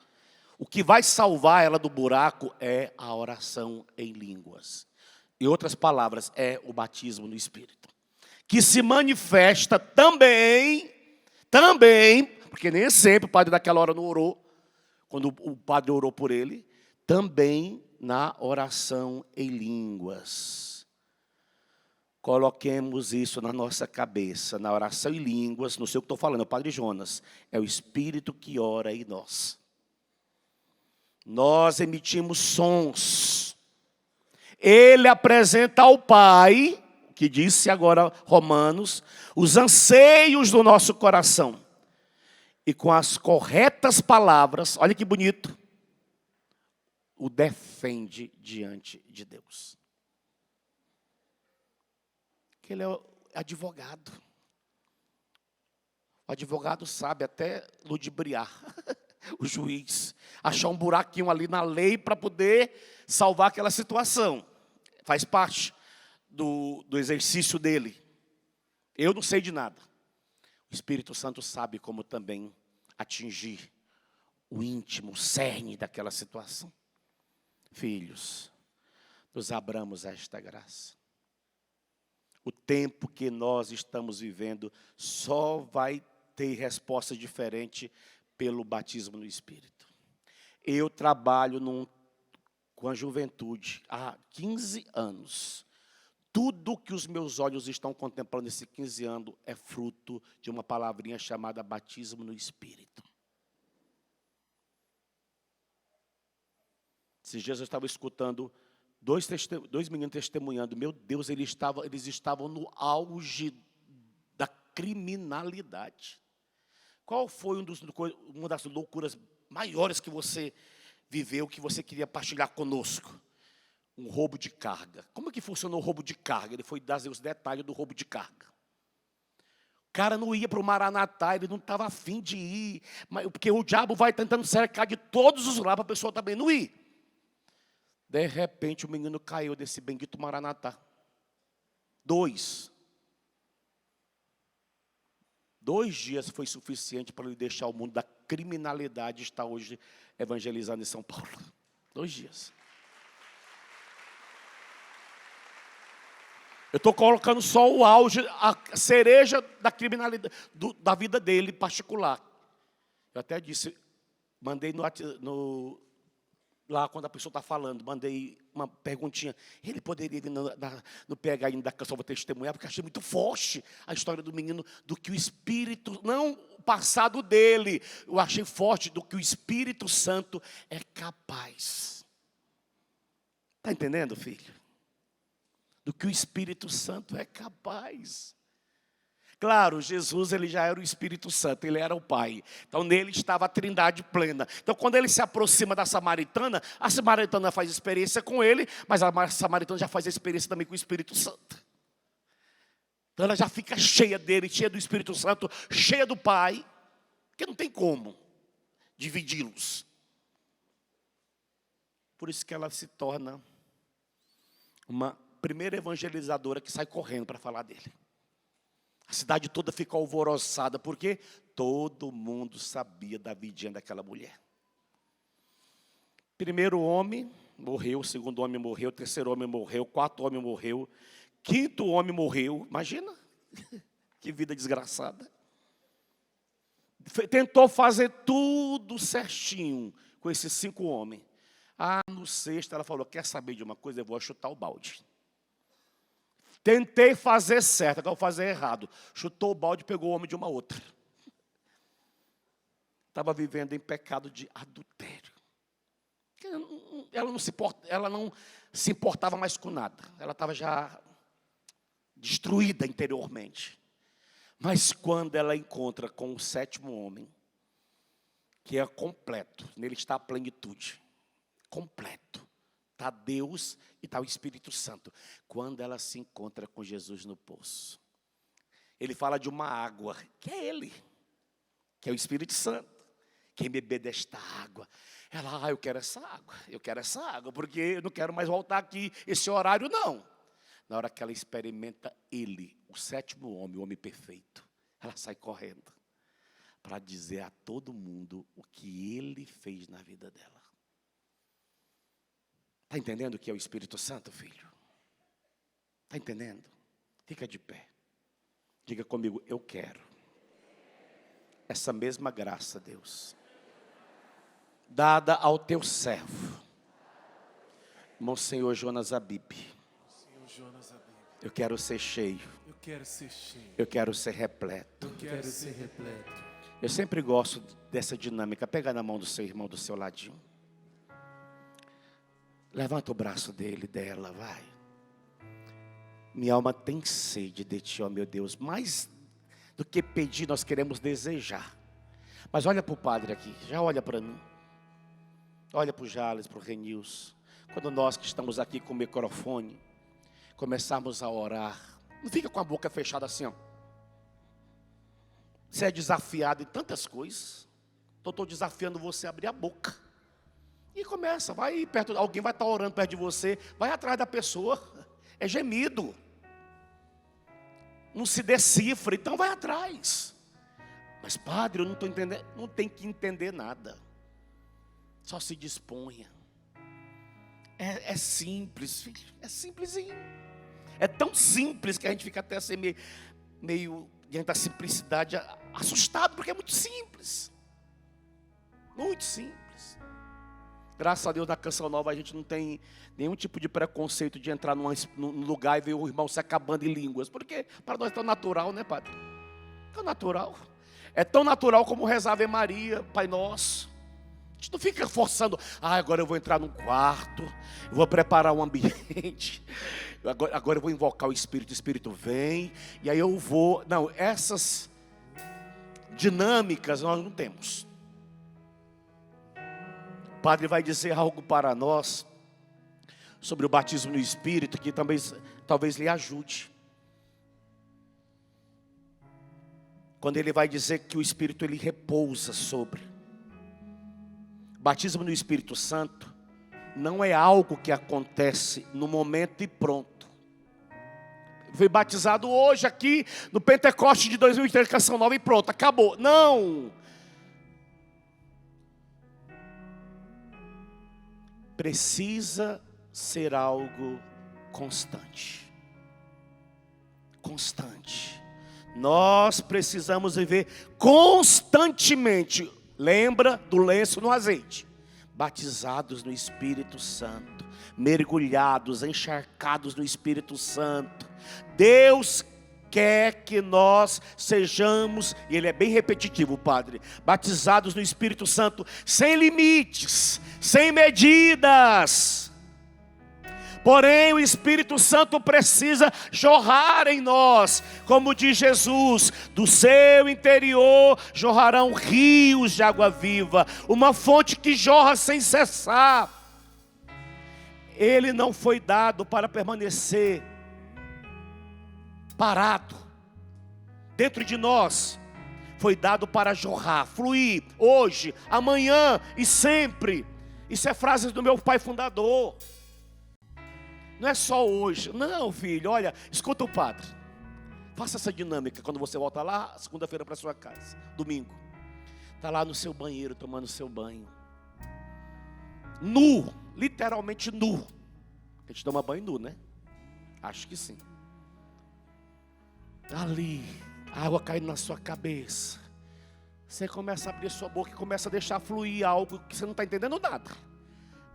O que vai salvar ela do buraco é a oração em línguas. Em outras palavras, é o batismo no Espírito. Que se manifesta também, porque nem sempre o padre daquela hora não orou, quando o padre orou por ele, também na oração em línguas. Coloquemos isso na nossa cabeça, na oração em línguas, não sei o que estou falando, é o padre Jonas, é o Espírito que ora em nós. Nós emitimos sons. Ele apresenta ao Pai, que disse agora Romanos, os anseios do nosso coração. E com as corretas palavras, olha que bonito, o defende diante de Deus. Que ele é advogado. O advogado sabe até ludibriar o juiz, achar um buraquinho ali na lei para poder salvar aquela situação. Faz parte do exercício dele. Eu não sei de nada. O Espírito Santo sabe como também atingir o íntimo, o cerne daquela situação. Filhos, nos abramos a esta graça. O tempo que nós estamos vivendo só vai ter resposta diferente pelo batismo no Espírito. Eu trabalho com a juventude há 15 anos. Tudo que os meus olhos estão contemplando nesses 15 anos é fruto de uma palavrinha chamada batismo no Espírito. Esses dias eu estava escutando dois meninos testemunhando. Meu Deus, eles estavam no auge da criminalidade. Qual foi uma das loucuras maiores que você viveu, que você queria partilhar conosco? Um roubo de carga. Como é que funcionou o roubo de carga? Ele foi dar os detalhes do roubo de carga. O cara não ia para o Maranatá, ele não estava afim de ir, porque o diabo vai tentando cercar de todos os lados para a pessoa também não ir. De repente o menino caiu desse bendito Maranatá. 2 dias foi suficiente para ele deixar o mundo da criminalidade e estar hoje evangelizando em São Paulo. 2 dias. Eu estou colocando só o auge, a cereja da criminalidade, da vida dele particular. Eu até disse, mandei lá quando a pessoa está falando, mandei uma perguntinha. Ele poderia vir no PHI da canção, vou testemunhar, porque achei muito forte a história do menino, do que o Espírito, não o passado dele, eu achei forte do que o Espírito Santo é capaz. Está entendendo, filho? Do que o Espírito Santo é capaz. Claro, Jesus ele já era o Espírito Santo, ele era o Pai. Então nele estava a trindade plena. Então quando ele se aproxima da samaritana, a samaritana faz experiência com ele, mas a samaritana já faz a experiência também com o Espírito Santo. Então ela já fica cheia dele, cheia do Espírito Santo, cheia do Pai, que não tem como dividi-los. Por isso que ela se torna uma primeira evangelizadora que sai correndo para falar dele. A cidade toda fica alvoroçada, porque todo mundo sabia da vidinha daquela mulher. Primeiro homem morreu, segundo homem morreu, terceiro homem morreu, quarto homem morreu, quinto homem morreu. Imagina, que vida desgraçada. Tentou fazer tudo certinho com esses 5 homens. No sexto ela falou, quer saber de uma coisa? Eu vou chutar o balde. Tentei fazer certo, agora vou fazer errado. Chutou o balde e pegou o homem de uma outra. Estava vivendo em pecado de adultério. Ela não se importava mais com nada. Ela estava já destruída interiormente. Mas quando ela encontra com o 7º homem, que é completo, nele está a plenitude. Completo. Está Deus e está o Espírito Santo. Quando ela se encontra com Jesus no poço, ele fala de uma água, que é ele, que é o Espírito Santo. Quem beber desta água, ela, eu quero essa água, porque eu não quero mais voltar aqui, esse horário não. Na hora que ela experimenta ele, o 7º homem, o homem perfeito, ela sai correndo para dizer a todo mundo o que ele fez na vida dela. Está entendendo o que é o Espírito Santo, filho? Está entendendo? Fica de pé. Diga comigo, eu quero essa mesma graça, Deus, dada ao teu servo, Monsenhor Jonas Abib. Eu quero ser cheio. Eu quero ser repleto. Eu sempre gosto dessa dinâmica. Pega na mão do seu irmão do seu ladinho. Levanta o braço dela, vai. Minha alma tem sede de ti, ó meu Deus. Mais do que pedir, nós queremos desejar. Mas olha para o padre aqui, já olha para mim. Olha para o Jales, para o Renils. Quando nós que estamos aqui com o microfone, começarmos a orar, não fica com a boca fechada assim, ó. Você é desafiado em tantas coisas. Então estou desafiando você a abrir a boca. E começa, vai perto, alguém vai estar orando perto de você, vai atrás da pessoa, é gemido, não se decifra, então vai atrás. Mas padre, eu não estou entendendo, não tem que entender nada, só se disponha. É simples, filho, é simplesinho, é tão simples que a gente fica até assim meio diante da simplicidade, assustado, porque é muito simples, muito simples. Graças a Deus, na Canção Nova, a gente não tem nenhum tipo de preconceito de entrar num lugar e ver o irmão se acabando em línguas. Porque para nós é tão natural, né, padre? Tão natural. É tão natural como rezar Ave Maria, Pai Nosso. A gente não fica forçando. Agora eu vou entrar num quarto, eu vou preparar um ambiente. Agora eu vou invocar o Espírito vem. E aí eu vou... Não, essas dinâmicas nós não temos. O padre vai dizer algo para nós sobre o batismo no Espírito que talvez lhe ajude. Quando ele vai dizer que o Espírito ele repousa sobre. O batismo no Espírito Santo não é algo que acontece no momento e pronto. Fui batizado hoje aqui no Pentecoste de 2003, Canção Nova e pronto, acabou. Não! precisa ser algo constante. Constante. Nós precisamos viver constantemente. Lembra do lenço no azeite. Batizados no Espírito Santo. Mergulhados, encharcados no Espírito Santo. Deus quer que nós sejamos, e ele é bem repetitivo, Padre, batizados no Espírito Santo, sem limites, sem medidas. Porém, o Espírito Santo precisa jorrar em nós, como diz Jesus, do seu interior jorrarão rios de água viva, uma fonte que jorra sem cessar. Ele não foi dado para permanecer parado dentro de nós, foi dado para jorrar, fluir, hoje, amanhã e sempre. Isso é frase do meu pai fundador. Não é só hoje, não, filho, olha, escuta o padre, faça essa dinâmica quando você volta lá, segunda-feira para sua casa, domingo, está lá no seu banheiro, tomando seu banho, nu, literalmente nu. A gente toma banho nu, né? Acho que sim. Ali, a água caindo na sua cabeça. Você começa a abrir sua boca e começa a deixar fluir algo que você não está entendendo nada.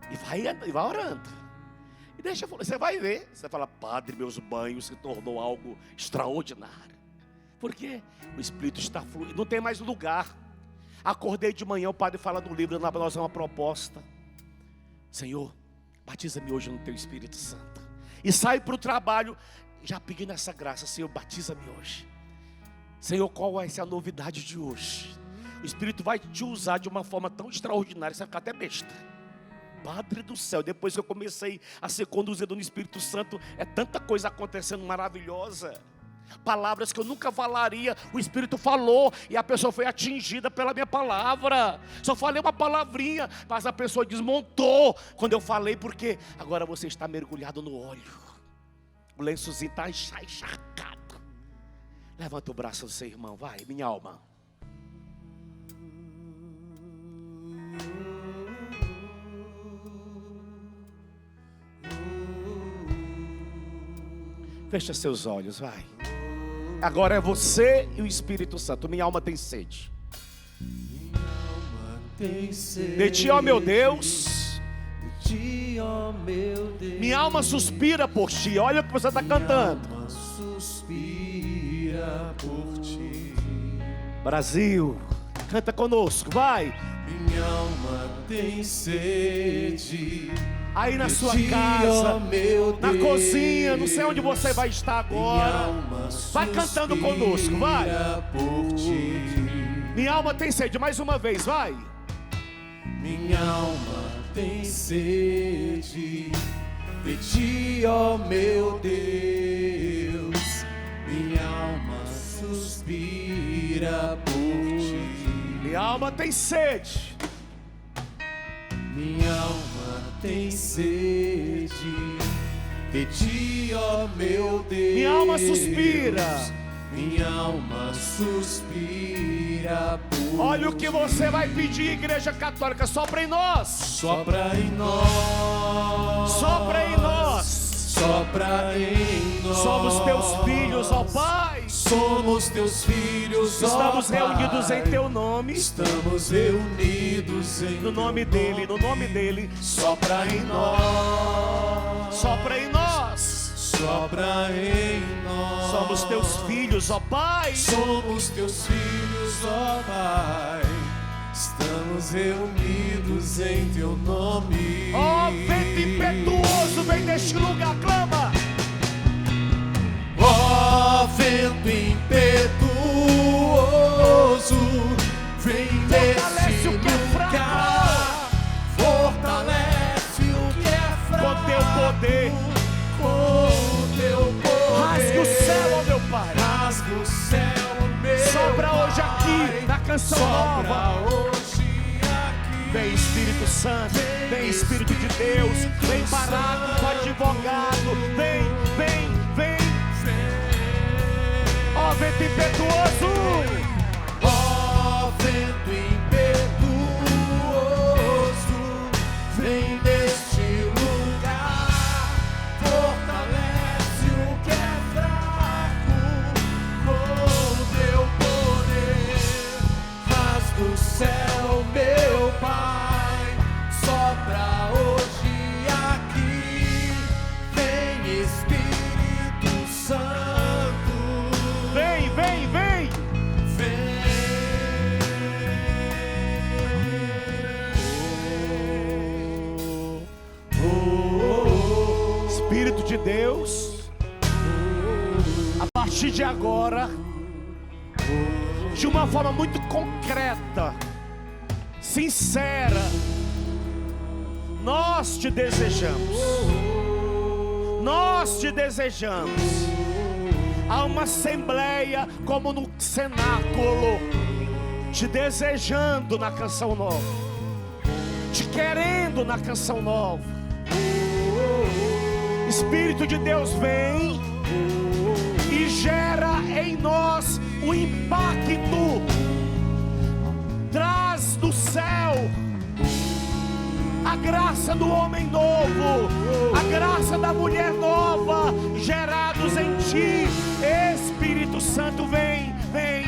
E vai orando. E deixa fluir. Você vai ver. Você fala, Padre, meus banhos se tornou algo extraordinário. Por quê? O Espírito está fluindo. Não tem mais lugar. Acordei de manhã, o Padre fala no livro, nós uma proposta. Senhor, batiza-me hoje no Teu Espírito Santo. E sai para o trabalho. Já peguei nessa graça, Senhor, batiza-me hoje. Senhor, qual vai ser a novidade de hoje? O Espírito vai te usar de uma forma tão extraordinária, você vai ficar até besta. Padre do céu, depois que eu comecei a ser conduzido no Espírito Santo, é tanta coisa acontecendo maravilhosa. Palavras que eu nunca falaria, o Espírito falou e a pessoa foi atingida pela minha palavra. Só falei uma palavrinha, mas a pessoa desmontou quando eu falei, porque agora você está mergulhado no óleo. O lençozinho está encharcado. Levanta o braço do seu irmão, vai, minha alma. Fecha seus olhos, vai. Agora é você e o Espírito Santo. Minha alma tem sede. De ti, ó meu Deus. Minha alma suspira por ti. Olha o que você está cantando. Minha alma suspira por ti. Brasil, canta conosco, vai. Minha alma tem sede. Aí na sua casa, na cozinha, não sei onde você vai estar agora. Vai cantando conosco, vai. Por ti. Minha alma tem sede, mais uma vez, vai. Minha alma tem sede de ti, ó meu Deus. Minha alma suspira por ti. Minha alma tem sede. Minha alma tem sede de ti, ó meu Deus. Minha alma suspira. Minha alma suspira por ti. Olha o que você vai pedir, Igreja Católica. Sopra em nós. Sopra em nós. Sopra em nós. Sopra em nós. Somos teus filhos, ó Pai. Somos teus filhos, ó Estamos Pai. reunidos em teu nome. Estamos reunidos em no nome dele, no nome dele. Sopra em nós. Sopra em nós. Sopra em nós. Somos teus filhos, ó Pai. Somos teus filhos, ó Pai. Estamos reunidos em teu nome. Ó vento impetuoso, vem deste lugar, clama. Ó vento impetuoso, vem deste lugar. Fortalece o que é fraco. Com teu poder. Com teu poder. Rasga o céu, ó meu Pai. Rasga o céu, meu Sopra hoje Pai. aqui, na canção Sopra nova. hoje aqui. Vem Espírito Santo, vem Espírito de Deus. Vem paráclito, advogado. Vem, vem, vem. Ó vento impetuoso. Ó vento impetuoso, vem deste partir de agora, de uma forma muito concreta, sincera, nós te desejamos. Nós te desejamos. Há uma assembleia como no cenáculo, te desejando na canção nova, te querendo na canção nova. Espírito de Deus vem e gera em nós o impacto, traz do céu a graça do homem novo, a graça da mulher nova, gerados em ti. Espírito Santo, vem, vem.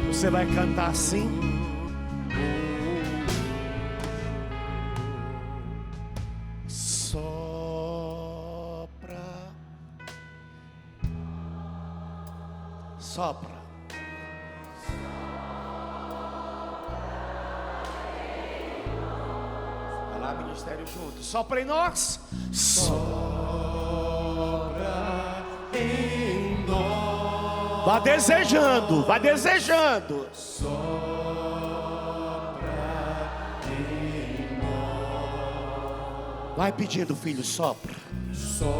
Você vai cantar assim. Sopra. Vai lá, ministério junto. Sopra em nós. Sopra em nós. Vá desejando, vá desejando. Sopra em nós. Vai pedindo, filho, sopra. Sopra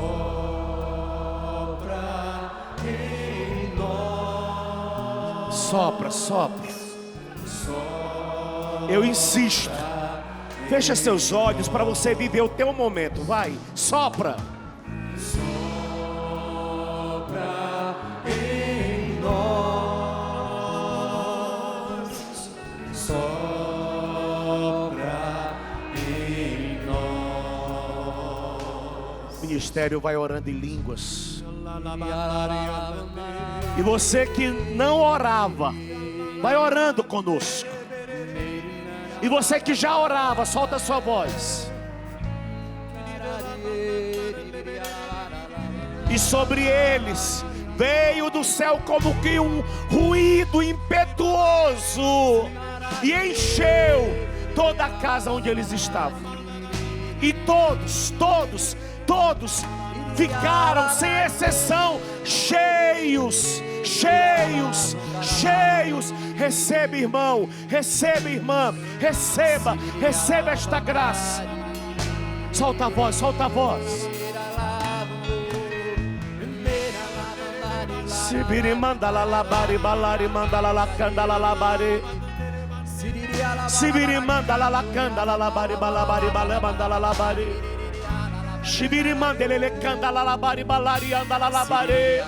em nós. Sopra, sopra. Eu insisto. Fecha seus olhos para você viver o teu momento. Vai, sopra. Sopra em nós. Sopra em nós. O ministério vai orando em línguas. E você que não orava, vai orando conosco. E você que já orava, solta a sua voz. E sobre eles veio do céu como que um ruído impetuoso, e encheu toda a casa onde eles estavam. E todos ficaram, sem exceção, cheios. Receba, irmão, receba, irmã, receba esta graça. Solta a voz, solta a voz. Sibiri mandala labari balari mandala la candala labari. Sibiri mandala la candala labari balabari balabandala labari. Shibiri mandele candala labari balari andala labari.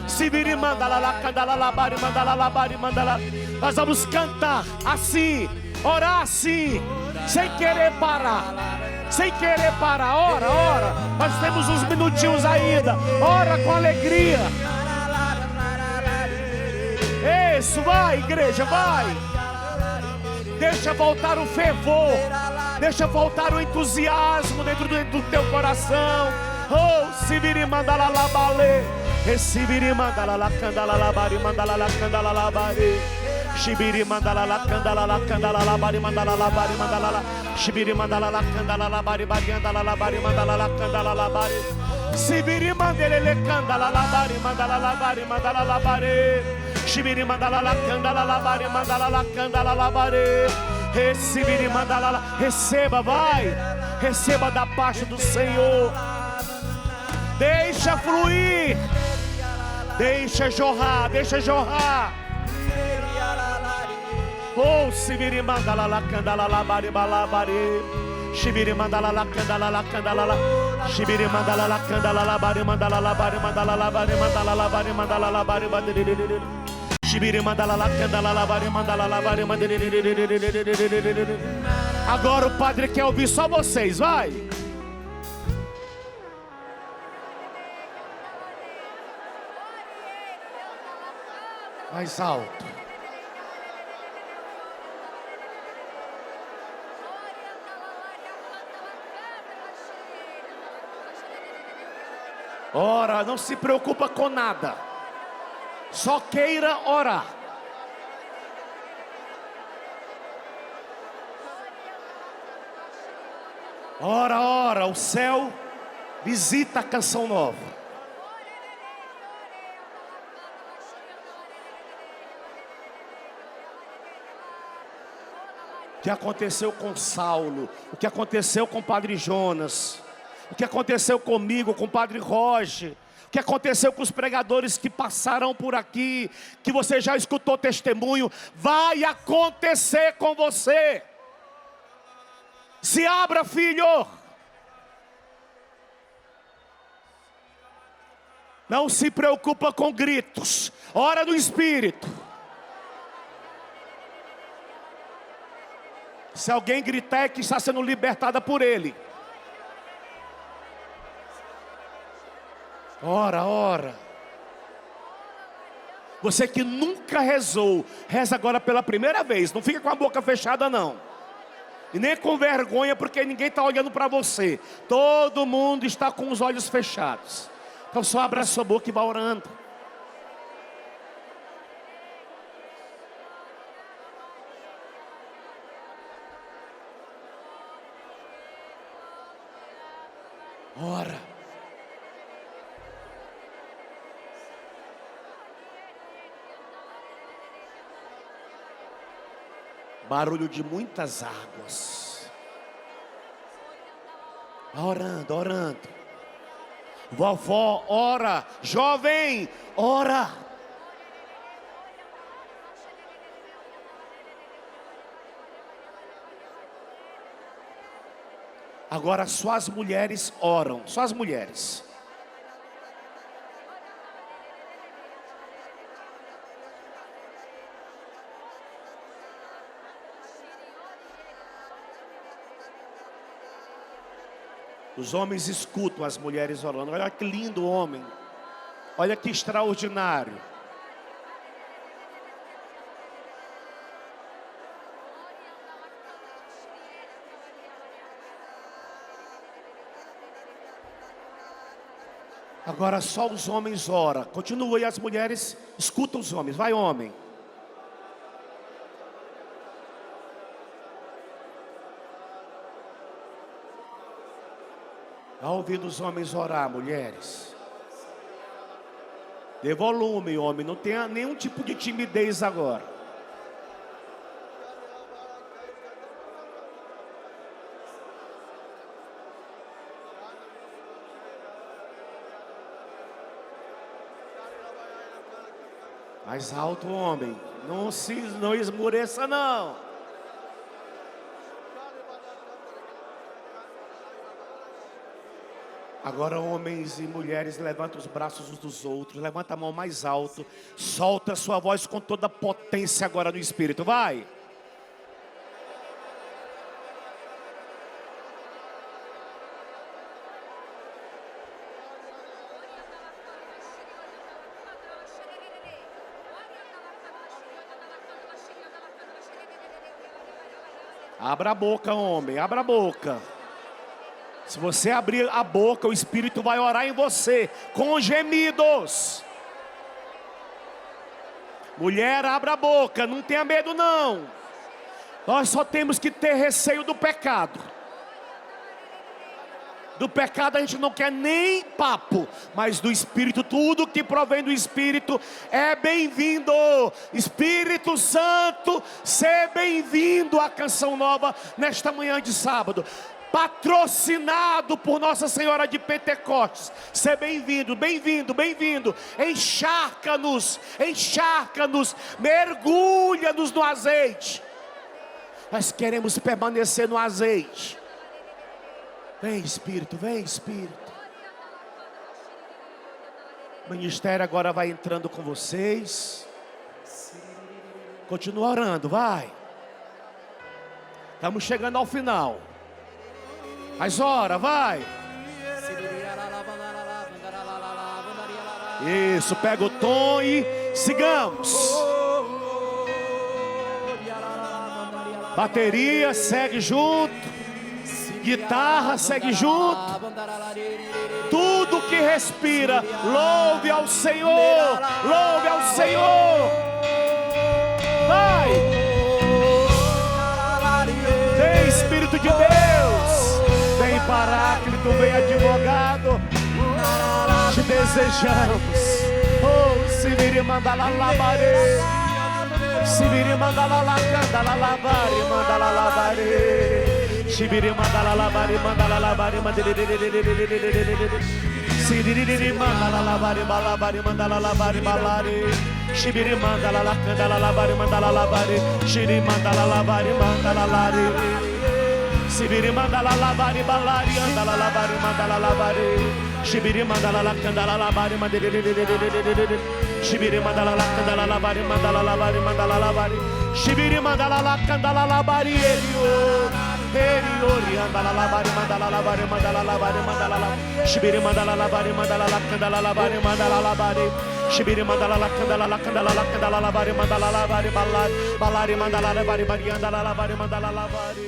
Sibiri mandala la candala labari mandala labari mandala. Nós vamos cantar assim, orar assim, sem querer parar. Sem querer parar, ora. Nós temos uns minutinhos ainda. Ora com alegria. Isso, vai, igreja, vai. Deixa voltar o fervor. Deixa voltar o entusiasmo dentro do teu coração. Oh, Sibiri mandala labale. Recibiri mandala la candala labari mandala la candala labari. Shibiri mandala la candala labari mandala labari mandala la. Shibiri mandala la candala labari bari andala labari mandala la candala labari. Sibiri mandele le candala labari mandala labari mandala labari. Shibiri mandala la candala labari mandala la candala labari. Recibiri mandala la. Receba, vai. Receba da parte do Senhor. Deixa fluir. Deixa jorrar, deixa jorrar. Oh, Sibiri mandala la candala labari balabari. Shibiri mandala la candala la candala la. Shibiri mandala la candala labari mandala labari mandala labari mandala labari mandala labari mandiri. Shibiri mandala la candala labari mandala labari mandiri. Agora o padre quer ouvir só vocês, vai. Mais alto. Ora, não se preocupa com nada. Só queira orar. Ora, ora, o céu visita a Canção Nova. O que aconteceu com Saulo, o que aconteceu com o Padre Jonas, o que aconteceu comigo, com o Padre Roger, o que aconteceu com os pregadores que passaram por aqui, que você já escutou testemunho, vai acontecer com você. Se abra, filho. Não se preocupa com gritos, ora no Espírito. Se alguém gritar é que está sendo libertada por ele. Ora, ora. Você que nunca rezou, reza agora pela primeira vez. Não fica com a boca fechada não. E nem com vergonha, porque ninguém está olhando para você. Todo mundo está com os olhos fechados. Então só abra a sua boca e vá orando. Ora. Barulho de muitas águas. Orando, orando. Vovó, ora. Jovem, ora. Agora só as mulheres oram. Só as mulheres. Os homens escutam as mulheres orando. Olha que lindo homem. Olha que extraordinário. Agora só os homens oram. Continua e as mulheres escutam os homens. Vai, homem. Está ouvindo os homens orar, mulheres? Dê volume, homem. Não tenha nenhum tipo de timidez agora. Mais alto, homem. Não esmoreça, não. Agora, homens e mulheres, levantam os braços uns dos outros. Levanta a mão mais alto. Solta a sua voz com toda a potência agora no Espírito. Vai. Abra a boca, homem. Abra a boca. Se você abrir a boca, o Espírito vai orar em você, com gemidos. Mulher, abra a boca, não tenha medo não. Nós só temos que ter receio do pecado. Do pecado a gente não quer nem papo, mas do Espírito, tudo que provém do Espírito é bem-vindo. Espírito Santo, seja bem-vindo à Canção Nova nesta manhã de sábado. Patrocinado por Nossa Senhora de Pentecostes. Seja bem-vindo, bem-vindo, bem-vindo. Encharca-nos, encharca-nos, mergulha-nos no azeite. Nós queremos permanecer no azeite. Vem Espírito, vem Espírito. O ministério agora vai entrando com vocês. Continua orando, vai. Estamos chegando ao final. Mas ora, vai. Isso, pega o tom e sigamos. Bateria segue junto. Guitarra segue junto. Tudo que respira, louve ao Senhor. Louve ao Senhor. Vai. Vem Espírito de Deus. Vem desejamos. Oh, Sibiri mandala labare. Sibiri mandala lacandala labare, mandala labare. Sibiri mandala labare, mandala labare, Sibiri mandala labare, balabare, mandala labare, balare. Sibiri mandala lacandala labare, mandala labare. Sibiri mandala labare, mandala labare. Sibiri mandala labare, balari, andala labare, mandala labare. Shibiri mandala la candala labari mandere. Shibiri mandala la candala labari mandala labari mandala labari. Shibiri mandala la candala labari Eri andala labari mandala labari mandala labari mandala la. Shibiri mandala labari mandala la candala labari mandala labari. Shibiri mandala la candala labari mandala labari balari balari mandala labari bari andala labari mandala labari.